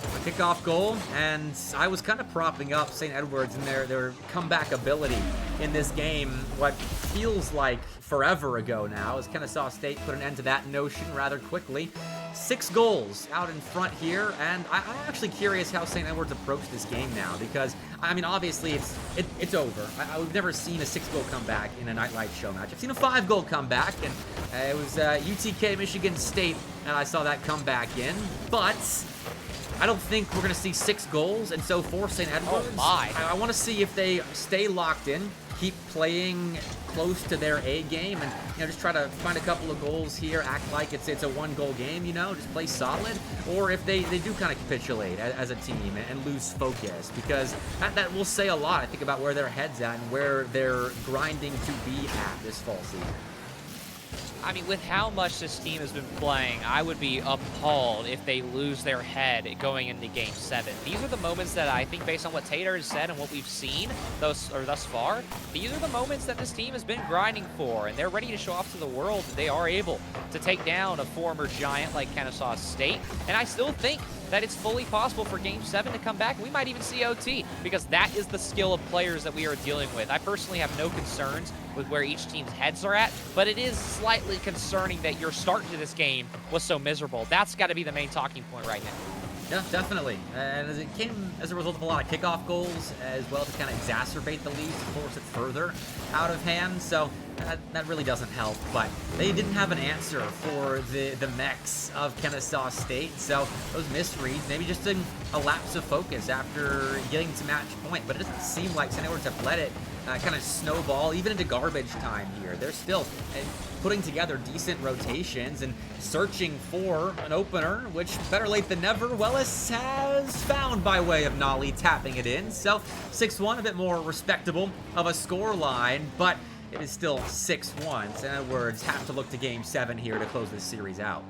A kickoff goal, and I was kind of propping up St. Edward's and their comeback ability in this game. What feels like forever ago now, as Kennesaw State put an end to that notion rather quickly. 6 goals out in front here, and I'm actually curious how St. Edward's approached this game now, because, I mean, obviously it's over. I've never seen a 6-goal comeback in a Night Lights Showmatch. I've seen a 5-goal comeback, and it was UTK Michigan State, and I saw that comeback in, but I don't think we're going to see 6 goals, and so for St. Edward's, I want to see if they stay locked in, keep playing close to their A game, and just try to find a couple of goals here, act like it's a 1-goal game, just play solid, or if they do kind of capitulate as a team and lose focus, because that will say a lot, I think, about where their head's at and where they're grinding to be at this fall season. I mean, with how much this team has been playing, I would be appalled if they lose their head going into Game 7. These are the moments that I think, based on what Tater has said and what we've seen thus far, these are the moments that this team has been grinding for, and they're ready to show off to the world that they are able to take down a former giant like Kennesaw State. And I still think that it's fully possible for Game 7 to come back. We might even see OT, because that is the skill of players that we are dealing with. I personally have no concerns with where each team's heads are at, but it is slightly concerning that your start to this game was so miserable. That's got to be the main talking point right now. Yeah, definitely. And it came as a result of a lot of kickoff goals, as well, to kind of exacerbate the lead, to force it further out of hand. So that really doesn't help. But they didn't have an answer for the mechs of Kennesaw State. So those misreads, maybe just a lapse of focus after getting to match point. But it doesn't seem like St. Edward's have let it kind of snowball even into garbage time here. They're still putting together decent rotations and searching for an opener, which, better late than never, Wellace has found by way of Noly tapping it in. So 6-1, a bit more respectable of a score line, but it is still 6-1. So in other words, have to look to Game 7 here to close this series out.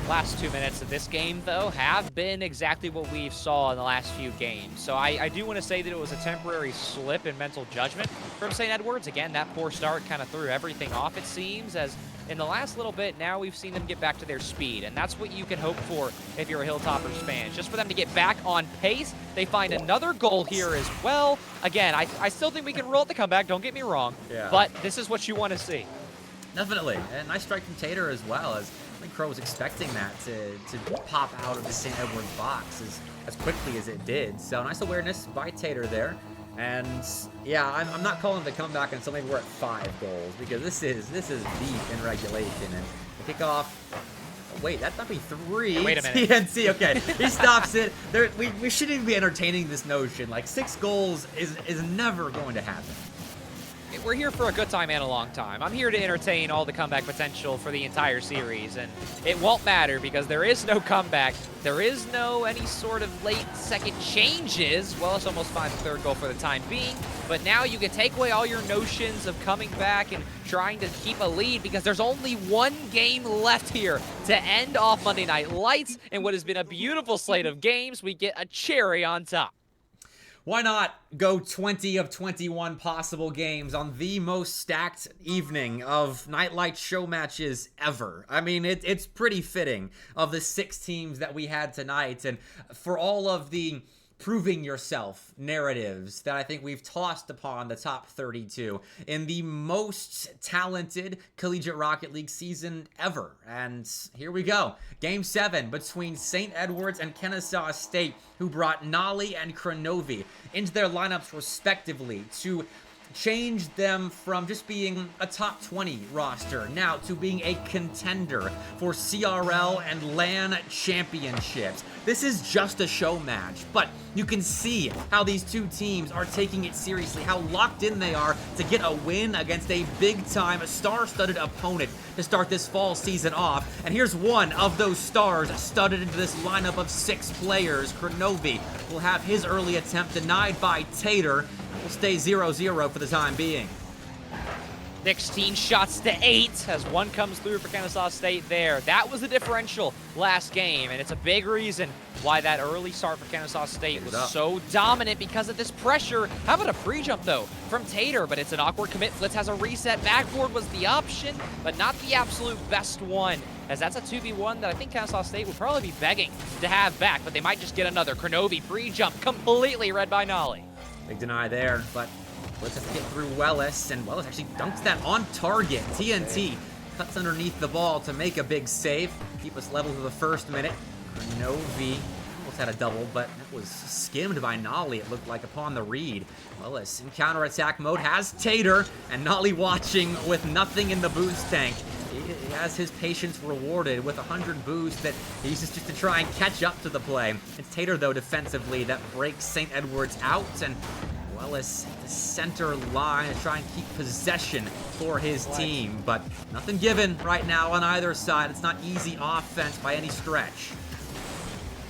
Last 2 minutes of this game, though, have been exactly what we saw in the last few games. So I do want to say that it was a temporary slip in mental judgment from St. Edward's. Again, that poor start kind of threw everything off, it seems, as in the last little bit, now we've seen them get back to their speed. And that's what you can hope for if you're a Hilltoppers fan. Just for them to get back on pace. They find another goal here as well. Again, I still think we can roll at the comeback, don't get me wrong. Yeah. But this is what you want to see. Definitely. And nice strike from Tater as well, as I think Crow was expecting that to pop out of the St. Edward's box as quickly as it did. So nice awareness by Tater there. And yeah, I'm not calling it a comeback until maybe we're at 5 goals, because this is deep in regulation. And the kickoff, oh, wait, that might be 3. Wait a minute. TNC, okay. He stops it. We shouldn't even be entertaining this notion. Like, 6 goals is never going to happen. We're here for a good time and a long time. I'm here to entertain all the comeback potential for the entire series, and it won't matter because there is no comeback. There is no any sort of late second changes. Wellace almost finds a 3rd goal for the time being, but now you can take away all your notions of coming back and trying to keep a lead, because there's only 1 game left here to end off Monday Night Lights, and what has been a beautiful slate of games, we get a cherry on top. Why not go 20 of 21 possible games on the most stacked evening of Night Lights show matches ever? I mean, it's pretty fitting of the 6 teams that we had tonight, and for all of the proving yourself narratives that I think we've tossed upon the top 32 in the most talented Collegiate Rocket League season ever. And here we go. Game 7 between St. Edward's and Kennesaw State, who brought Noly and Kronovi into their lineups respectively to changed them from just being a top 20 roster now to being a contender for CRL and LAN championships. This is just a show match, but you can see how these two teams are taking it seriously, how locked in they are to get a win against a big-time, star-studded opponent to start this fall season off. And here's one of those stars studded into this lineup of 6 players. Kronovi will have his early attempt denied by Tater. Will stay 0-0 for the time being. 16 shots to 8 as one comes through for Kennesaw State there. That was the differential last game, and it's a big reason why that early start for Kennesaw State was so dominant, because of this pressure. How about a pre-jump, though, from Tater? But it's an awkward commit. Flitz has a reset. Backboard was the option, but not the absolute best one, as that's a 2v1 that I think Kennesaw State would probably be begging to have back, but they might just get another. Kronovi pre-jump completely read by Noly. Big deny there, but Flitz has to get through Wellace, and Wellace actually dunks that on target. TNT cuts underneath the ball to make a big save, keep us level for the first minute. Kronovi almost had a double, but that was skimmed by Noly, it looked like, upon the read. Wellace in counterattack mode has Tater, and Noly watching with nothing in the boost tank. He has his patience rewarded with 100 boost that he uses just to try and catch up to the play. It's Tater, though, defensively, that breaks St. Edward's out, and Wellace at the center line to try and keep possession for his team, but nothing given right now on either side. It's not easy offense by any stretch.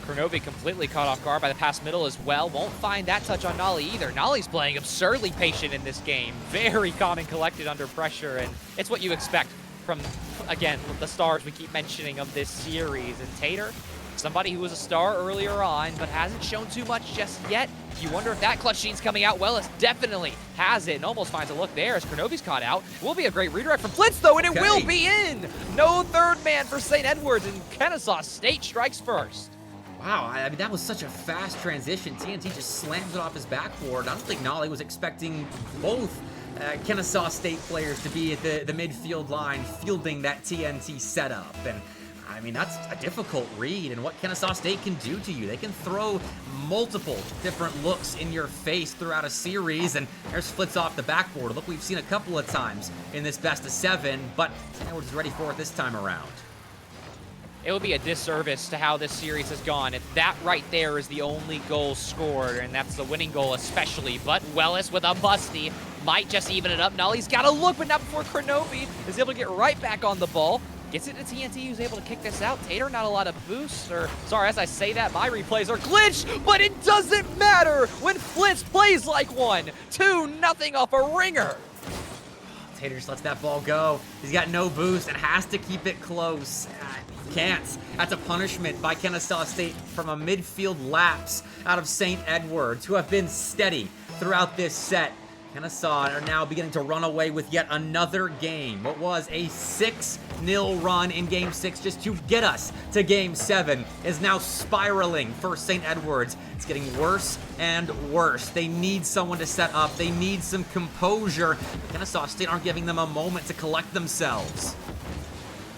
Kronovi completely caught off guard by the pass middle as well. Won't find that touch on Noly either. Noly's playing absurdly patient in this game. Very calm and collected under pressure, and it's what you expect from, again, the stars we keep mentioning of this series. And Tater, somebody who was a star earlier on, but hasn't shown too much just yet. You wonder if that clutch gene's coming out. Wellace definitely has it and almost finds a look there as Kronovi's caught out. Will be a great redirect from Flitz, though, and it will be in. No third man for St. Edwards, and Kennesaw State strikes first. Wow, I mean, that was such a fast transition. TNT just slams it off his backboard. I don't think Noly was expecting both Kennesaw State players to be at the midfield line fielding that TNT setup. And I mean, that's a difficult read, and what Kennesaw State can do to you. They can throw multiple different looks in your face throughout a series, and there's Flitz off the backboard. Look, we've seen a couple of times in this best of 7, but St. Edwards is ready for it this time around. It would be a disservice to how this series has gone if that right there is the only goal scored, and that's the winning goal especially. But Wellace with a busty might just even it up. Noly's got a look, but not before Kronovi is able to get right back on the ball. Gets it to TNT, who's able to kick this out. Tater, not a lot of boosts, or sorry, as I say that, my replays are glitched, but it doesn't matter when Flitz plays like one. 2-0 off a ringer. Tater just lets that ball go. He's got no boost and has to keep it close. Can't. That's a punishment by Kennesaw State from a midfield lapse out of St. Edwards, who have been steady throughout this set. Kennesaw are now beginning to run away with yet another game. What was a 6-0 run in Game 6 just to get us to Game 7 is now spiraling for St. Edwards. It's getting worse and worse. They need someone to set up. They need some composure. But Kennesaw State aren't giving them a moment to collect themselves.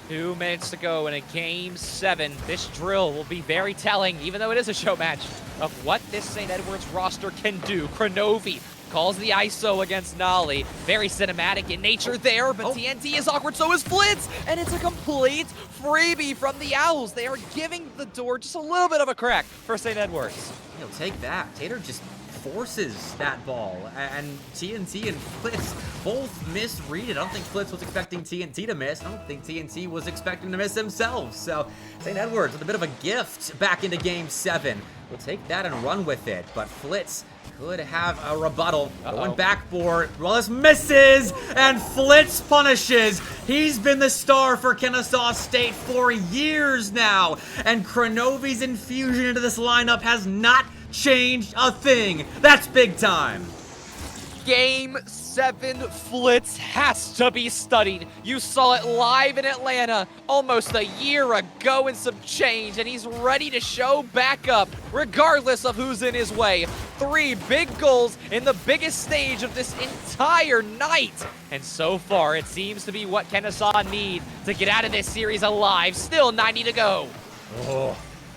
2 minutes to go in a Game 7. This drill will be very telling, even though it is a show match, of what this St. Edwards roster can do. Kronovi calls the ISO against Noly. Very cinematic in nature there, but TNT is awkward, so is Flitz, and it's a complete freebie from the Owls. They are giving the door just a little bit of a crack for St. Edwards. He'll take that. Tater just forces that ball, and TNT and Flitz both misread it. I don't think Flitz was expecting TNT to miss. I don't think TNT was expecting to miss himself. So St. Edwards with a bit of a gift back into Game 7. We'll take that and run with it, but Flitz could have a rebuttal. Going backboard, Wellace misses, and Flitz punishes. He's been the star for Kennesaw State for years now, and Kronovi's infusion into this lineup has not changed a thing. That's big time. Game 7, Flitz has to be studied. You saw it live in Atlanta almost a year ago and some change, and he's ready to show back up regardless of who's in his way. 3 big goals in the biggest stage of this entire night. And so far, it seems to be what Kennesaw need to get out of this series alive. Still 90 to go.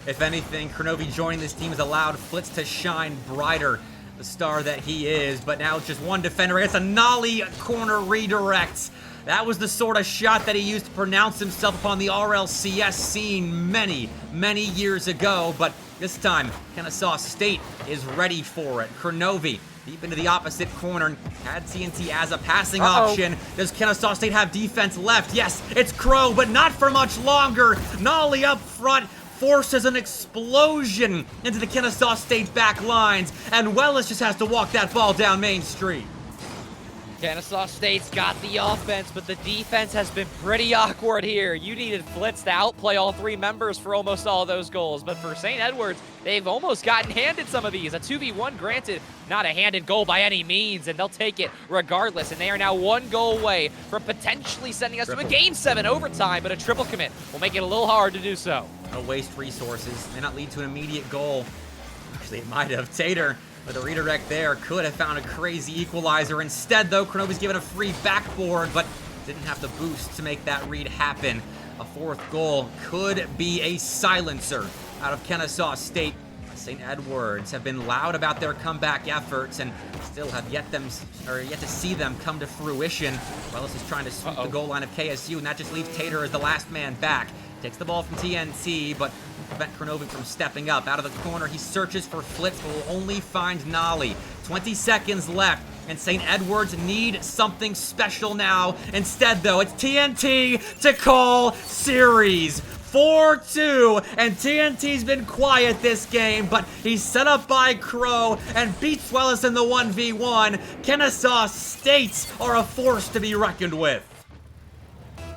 If anything, Kronovi joining this team has allowed Flitz to shine brighter. the star that he is. But now it's just one defender against a Noly corner redirect. That was the sort of shot that he used to pronounce himself upon the RLCS scene many, many years ago. But this time, Kennesaw State is ready for it. Kronovi deep into the opposite corner, had TNT as a passing option. Does Kennesaw State have defense left? Yes, it's Crow, but not for much longer. Noly up front forces an explosion into the Kennesaw State back lines, and Wellace just has to walk that ball down Main Street. Kennesaw State's got the offense, but the defense has been pretty awkward here. You needed Flitz to outplay all three members for almost all of those goals, but for St. Edwards, they've almost gotten handed some of these. A 2v1, granted, not a handed goal by any means, and they'll take it regardless, and they are now 1 goal away from potentially sending us to a Game 7 overtime, but a triple commit will make it a little hard to do so. No waste resources, may not lead to an immediate goal. Actually, it might have. Tater, with a redirect there, could have found a crazy equalizer. Instead, though, Kronovi's given a free backboard, but didn't have the boost to make that read happen. A 4th goal could be a silencer out of Kennesaw State. St. Edwards have been loud about their comeback efforts and still have yet to see them come to fruition. Wellace is trying to sweep the goal line of KSU, and that just leaves Tater as the last man back. Takes the ball from TNT, but prevent Kronovi from stepping up. Out of the corner, he searches for Flitz, but will only find Noly. 20 seconds left, and St. Edwards need something special now. Instead, though, it's TNT to call series. 4-2, and TNT's been quiet this game, but he's set up by Crow and beats Wellace in the 1v1. Kennesaw State are a force to be reckoned with.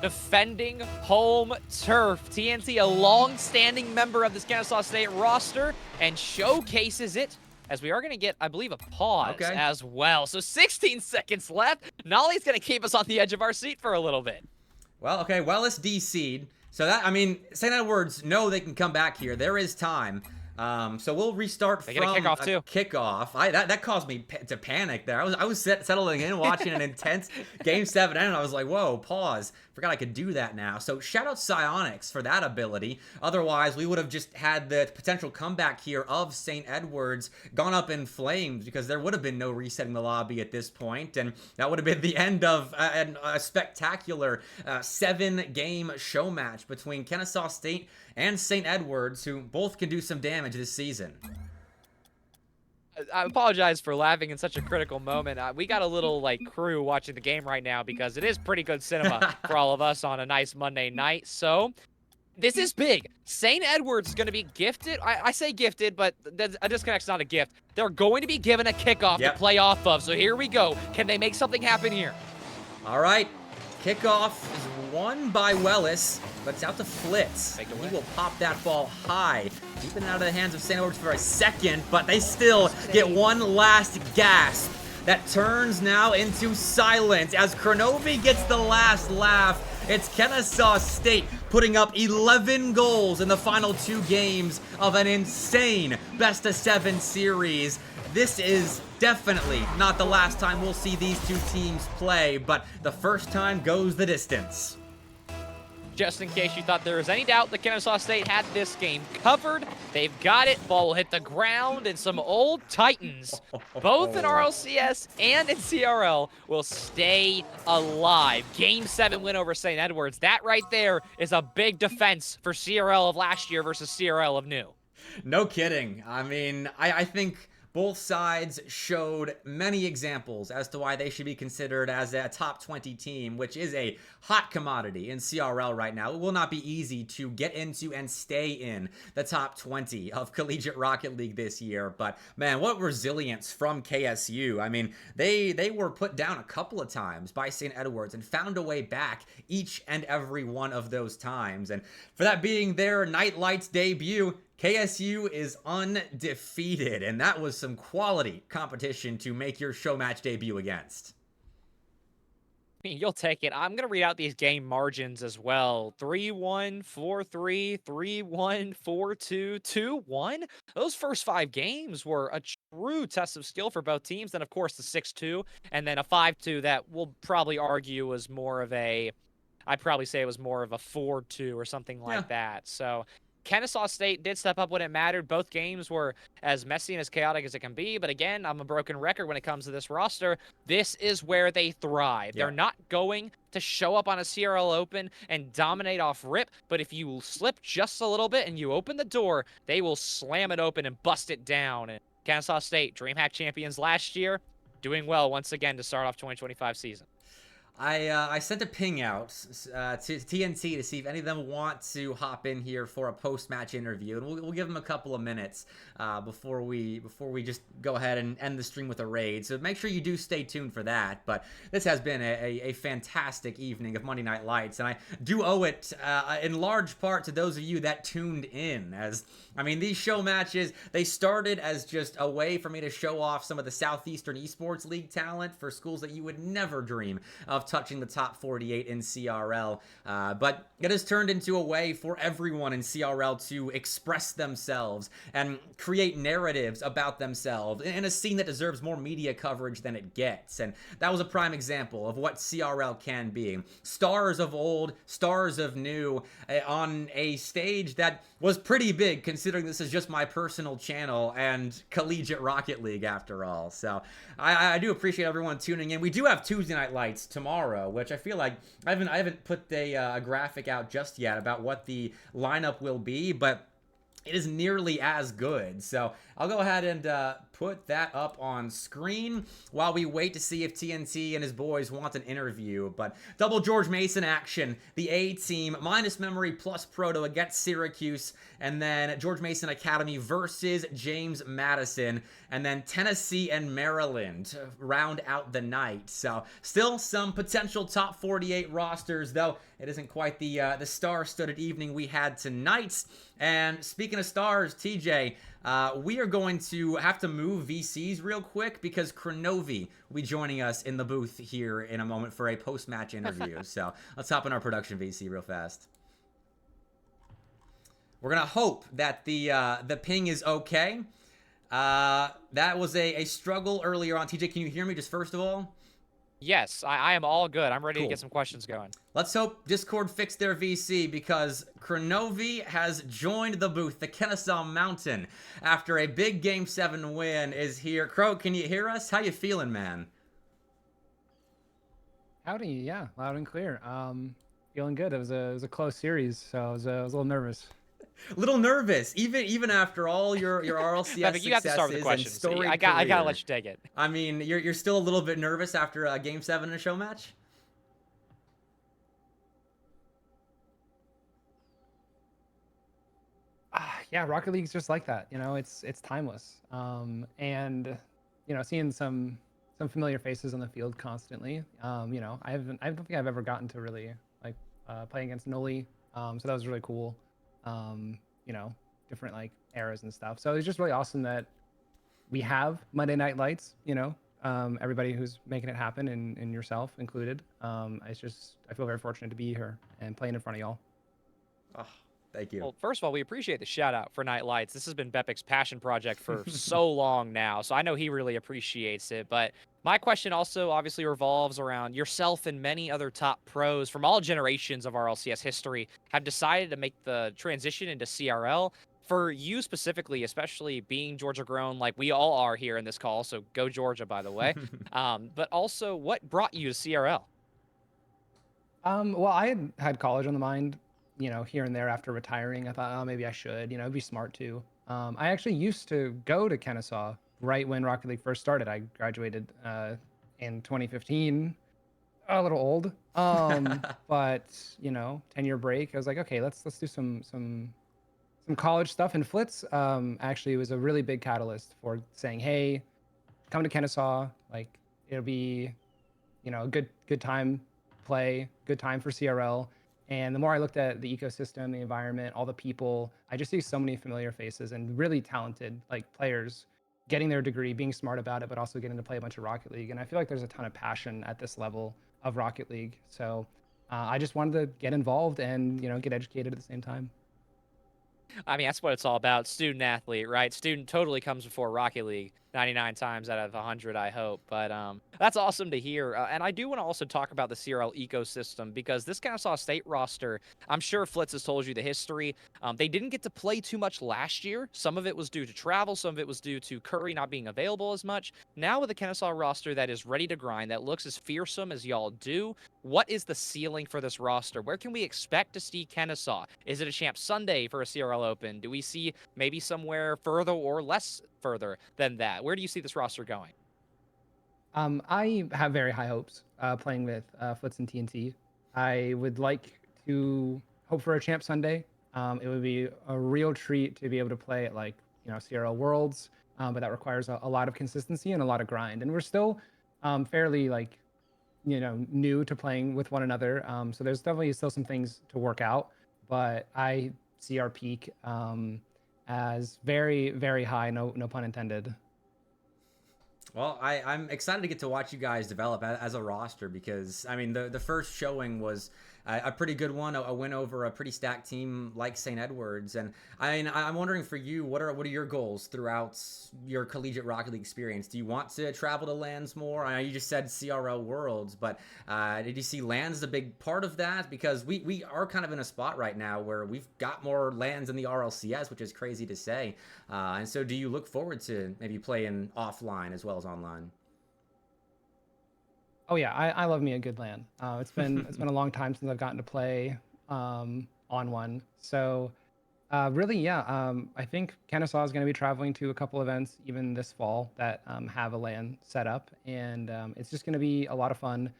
Defending home turf. TNT, a long-standing member of this Kennesaw State roster, and showcases it as we are going to get, I believe, a pause as well. So 16 seconds left. Noly's going to keep us on the edge of our seat for a little bit. Well, okay, Wellace DC'd. So that, I mean, St. Edwards know they can come back here. There is time. So we'll restart from a kickoff too. Kickoff. That caused me to panic there. I was settling in, watching an intense Game 7, and I was like, whoa, pause. Forgot I could do that now. So shout out Psionics for that ability. Otherwise, we would have just had the potential comeback here of St. Edwards gone up in flames, because there would have been no resetting the lobby at this point, and that would have been the end of a spectacular 7-game show match between Kennesaw State and St. Edwards, who both can do some damage this season. I apologize for laughing in such a critical moment. We got a little, crew watching the game right now because it is pretty good cinema for all of us on a nice Monday night. So, this is big. St. Edwards is going to be gifted. I say gifted, but a disconnect's not a gift. They're going to be given a kickoff to play off of. So, here we go. Can they make something happen here? All right. Kickoff is won by Wellace, but it's out to Flitz. He will pop that ball high, deep and out of the hands of St. Edwards for a second, but they still get one last gasp. That turns now into silence as Kronovi gets the last laugh. It's Kennesaw State putting up 11 goals in the final 2 games of an insane best-of-7 series. This is definitely not the last time we'll see these 2 teams play, but the first time goes the distance. Just in case you thought there was any doubt that Kennesaw State had this game covered, they've got it. Ball will hit the ground, and some old Titans, both in RLCS and in CRL, will stay alive. Game 7 win over St. Edwards. That right there is a big defense for CRL of last year versus CRL of new. No kidding. I mean, I think both sides showed many examples as to why they should be considered as a top 20 team, which is a hot commodity in CRL right now. It will not be easy to get into and stay in the top 20 of Collegiate Rocket League this year. But man, what resilience from KSU. I mean, they were put down a couple of times by St. Edwards and found a way back each and every one of those times. And for that being their Night Lights debut, KSU is undefeated, and that was some quality competition to make your show match debut against. I mean, you'll take it. I'm going to read out these game margins as well. 3-1, 4-3, 3-1, 4-2, 2-1. Those first 5 games were a true test of skill for both teams. Then, of course, the 6-2, and then a 5-2 that we'll probably argue was more of a, I'd probably say it was more of a 4-2 or something like that. So Kennesaw State did step up when it mattered. Both games were as messy and as chaotic as it can be. But again, I'm a broken record when it comes to this roster. This is where they thrive. Yeah. They're not going to show up on a CRL Open and dominate off rip. But if you slip just a little bit and you open the door, they will slam it open and bust it down. And Kennesaw State, DreamHack champions last year, doing well once again to start off 2025 season. I sent a ping out to TNT to see if any of them want to hop in here for a post-match interview, and we'll give them a couple of minutes before we just go ahead and end the stream with a raid. So make sure you do stay tuned for that. But this has been a fantastic evening of Monday Night Lights, and I do owe it in large part to those of you that tuned in. As I mean, these show matches, they started as just a way for me to show off some of the Southeastern Esports League talent for schools that you would never dream of touching the top 48 in CRL, but it has turned into a way for everyone in CRL to express themselves and create narratives about themselves in a scene that deserves more media coverage than it gets. And that was a prime example of what CRL can be. Stars of old, stars of new, on a stage that was pretty big, considering this is just my personal channel and Collegiate Rocket League after all. So I do appreciate everyone tuning in. We do have Tuesday Night Lights tomorrow, which I feel like I haven't put a graphic out just yet about what the lineup will be, but it is nearly as good. So I'll go ahead and put that up on screen while we wait to see if TNT and his boys want an interview. But double George Mason action. The A team minus Memory plus Proto against Syracuse. And then George Mason Academy versus James Madison. And then Tennessee and Maryland round out the night. So still some potential top 48 rosters, though it isn't quite the star-studded evening we had tonight. And speaking of stars, TJ, we are going to have to move VCs real quick because Kronovi will be joining us in the booth here in a moment for a post-match interview. So let's hop in our production VC real fast. We're going to hope that the ping is okay. That was a struggle earlier on. TJ, can you hear me just first of all? Yes, I am all good. I'm ready Cool. to get some questions going. Let's hope Discord fixed their VC because Kronovi has joined the booth. The Kennesaw Mountain, after a big Game 7 win, is here. Crow, can you hear us? How you feeling, man? Howdy, yeah, loud and clear. Feeling good. It was a close series, so I was a little nervous. A little nervous, even after all your RLCS You have to start with the questions. I gotta let you take it. I mean, you're still a little bit nervous after a Game 7 in a show match? Yeah, Rocket League's just like that. You know, it's timeless. And you know, seeing some familiar faces on the field constantly. You know, I don't think I've ever gotten to really like play against Noly. So that was really cool. You know, different like eras and stuff. So it's just really awesome that we have Monday Night Lights, you know, everybody who's making it happen and yourself included. I feel very fortunate to be here and playing in front of y'all. Oh, thank you. Well, first of all, we appreciate the shout out for Night Lights. This has been MrBepic's passion project for so long now, so I know he really appreciates it. But my question also obviously revolves around yourself and many other top pros from all generations of RLCS history have decided to make the transition into CRL. For you specifically, especially being Georgia grown like we all are here in this call, so go Georgia, by the way. But also, what brought you to CRL? Well, I had college on the mind, you know, here and there after retiring. I thought, oh, maybe I should, you know, it'd be smart to. I actually used to go to Kennesaw right when Rocket League first started. I graduated in 2015, a little old, but you know, 10-year break. I was like, okay, let's do some college stuff. And Flitz actually was a really big catalyst for saying, hey, come to Kennesaw. Like it'll be, you know, a good time play, good time for CRL. And the more I looked at the ecosystem, the environment, all the people, I just see so many familiar faces and really talented like players getting their degree, being smart about it, but also getting to play a bunch of Rocket League. And I feel like there's a ton of passion at this level of Rocket League. So I just wanted to get involved and, you know, get educated at the same time. I mean, that's what it's all about. Student athlete, right? Student totally comes before Rocket League. 99 times out of 100, I hope. But that's awesome to hear. And I do want to also talk about the CRL ecosystem, because this Kennesaw State roster, I'm sure Flitz has told you the history. They didn't get to play too much last year. Some of it was due to travel. Some of it was due to Curry not being available as much. Now with a Kennesaw roster that is ready to grind, that looks as fearsome as y'all do, what is the ceiling for this roster? Where can we expect to see Kennesaw? Is it a Champ Sunday for a CRL Open? Do we see maybe somewhere further or less further than that? Where do you see this roster going? I have very high hopes playing with Flitz and TNT. I would like to hope for a Champ Sunday. It would be a real treat to be able to play at like, CRL Worlds, but that requires a lot of consistency and a lot of grind. And we're still fairly like, new to playing with one another. So there's definitely still some things to work out, but I see our peak as very, very high. No pun intended. Well, I'm excited to get to watch you guys develop as a roster, because, I mean, the first showing was a pretty good one, a win over a pretty stacked team like St. Edwards. And I'm wondering for you, what are your goals throughout your Collegiate Rocket League experience? Do you want to travel to LANs more? I know you just said CRL Worlds, but did you see LANs a big part of that? Because we are kind of in a spot right now where we've got more LANs in the RLCS, which is crazy to say. And so do you look forward to maybe playing offline as well as online? Oh yeah, I love me a good LAN. It's been a long time since I've gotten to play on one. So really, yeah, I think Kennesaw is going to be traveling to a couple events even this fall that have a LAN set up, and it's just going to be a lot of fun.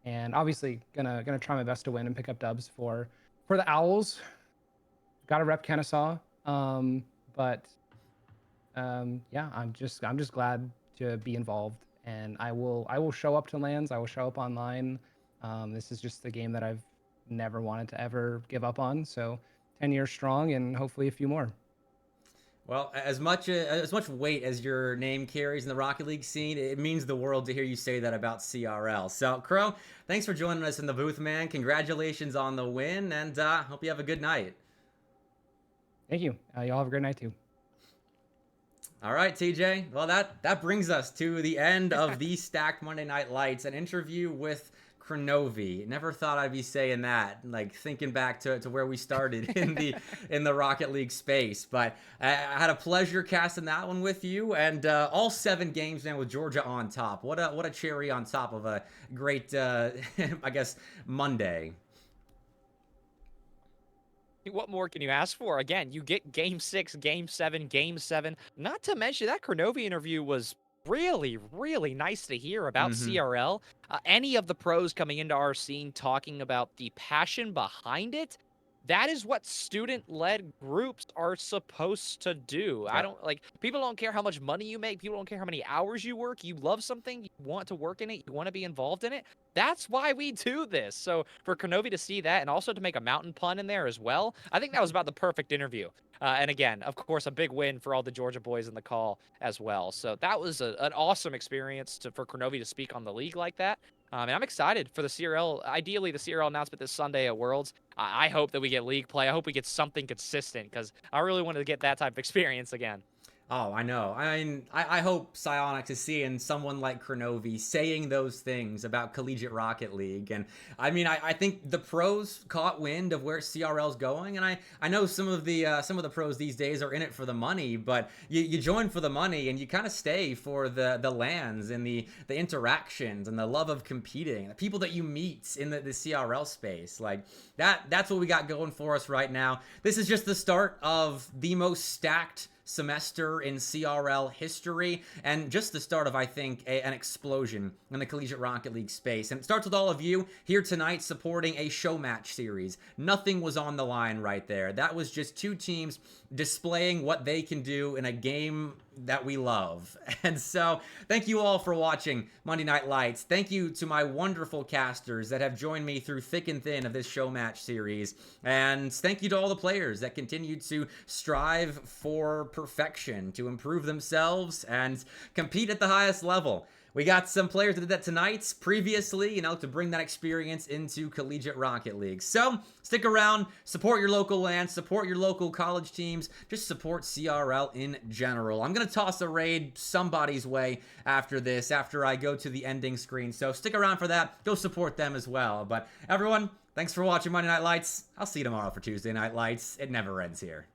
And obviously, gonna try my best to win and pick up dubs for the Owls. Got to rep Kennesaw, but yeah, I'm just glad to be involved, and I will show up to LANs. I will show up online. This is just the game that I've never wanted to ever give up on. So 10 years strong, and hopefully a few more. Well, as much weight as your name carries in the Rocket League scene, it means the world to hear you say that about CRL. So, Crow, thanks for joining us in the booth, man. Congratulations on the win, and hope you have a good night. Thank you. Y'all have a great night too. All right, TJ. Well, that brings us to the end of the Stacked Monday Night Lights, an interview with Kronovi. Never thought I'd be saying that, like thinking back to where we started in the Rocket League space. But I had a pleasure casting that one with you, and all 7 games, man, with Georgia on top. What a cherry on top of a great, I guess, Monday. What more can you ask for? Again, you get game 6, game 7, game 7. Not to mention that Kronovi interview was really, really nice to hear about CRL. Any of the pros coming into our scene talking about the passion behind it. That is what student-led groups are supposed to do. Yep. I don't like people don't care how much money you make. People don't care how many hours you work. You love something, you want to work in it, you want to be involved in it. That's why we do this. So for Kronovi to see that and also to make a mountain pun in there as well, I think that was about the perfect interview. And again, of course, a big win for all the Georgia boys in the call as well. So that was an awesome experience for Kronovi to speak on the league like that. And I'm excited for the CRL, ideally the CRL announcement this Sunday at Worlds. I hope that we get league play. I hope we get something consistent, because I really wanted to get that type of experience again. Oh, I know. I mean, I hope Psyonix is seeing someone like Kronovi saying those things about Collegiate Rocket League. And I mean, I think the pros caught wind of where CRL's going. And I know some of the pros these days are in it for the money, but you join for the money and you kind of stay for the LANs and the interactions and the love of competing, the people that you meet in the CRL space. Like that's what we got going for us right now. This is just the start of the most stacked semester in CRL history, and just the start of, I think, an explosion in the Collegiate Rocket League space. And it starts with all of you here tonight supporting a showmatch series. Nothing was on the line right there. That was just 2 teams displaying what they can do in a game that we love. And so thank you all for watching Monday Night Lights. Thank you to my wonderful casters that have joined me through thick and thin of this showmatch series. And thank you to all the players that continue to strive for perfection, to improve themselves and compete at the highest level. we got some players that did that tonight previously, you know, to bring that experience into Collegiate Rocket League. So stick around, support your local land, support your local college teams, just support CRL in general. I'm going to toss a raid somebody's way after this, after I go to the ending screen. So stick around for that. Go support them as well. But everyone, thanks for watching Monday Night Lights. I'll see you tomorrow for Tuesday Night Lights. It never ends here.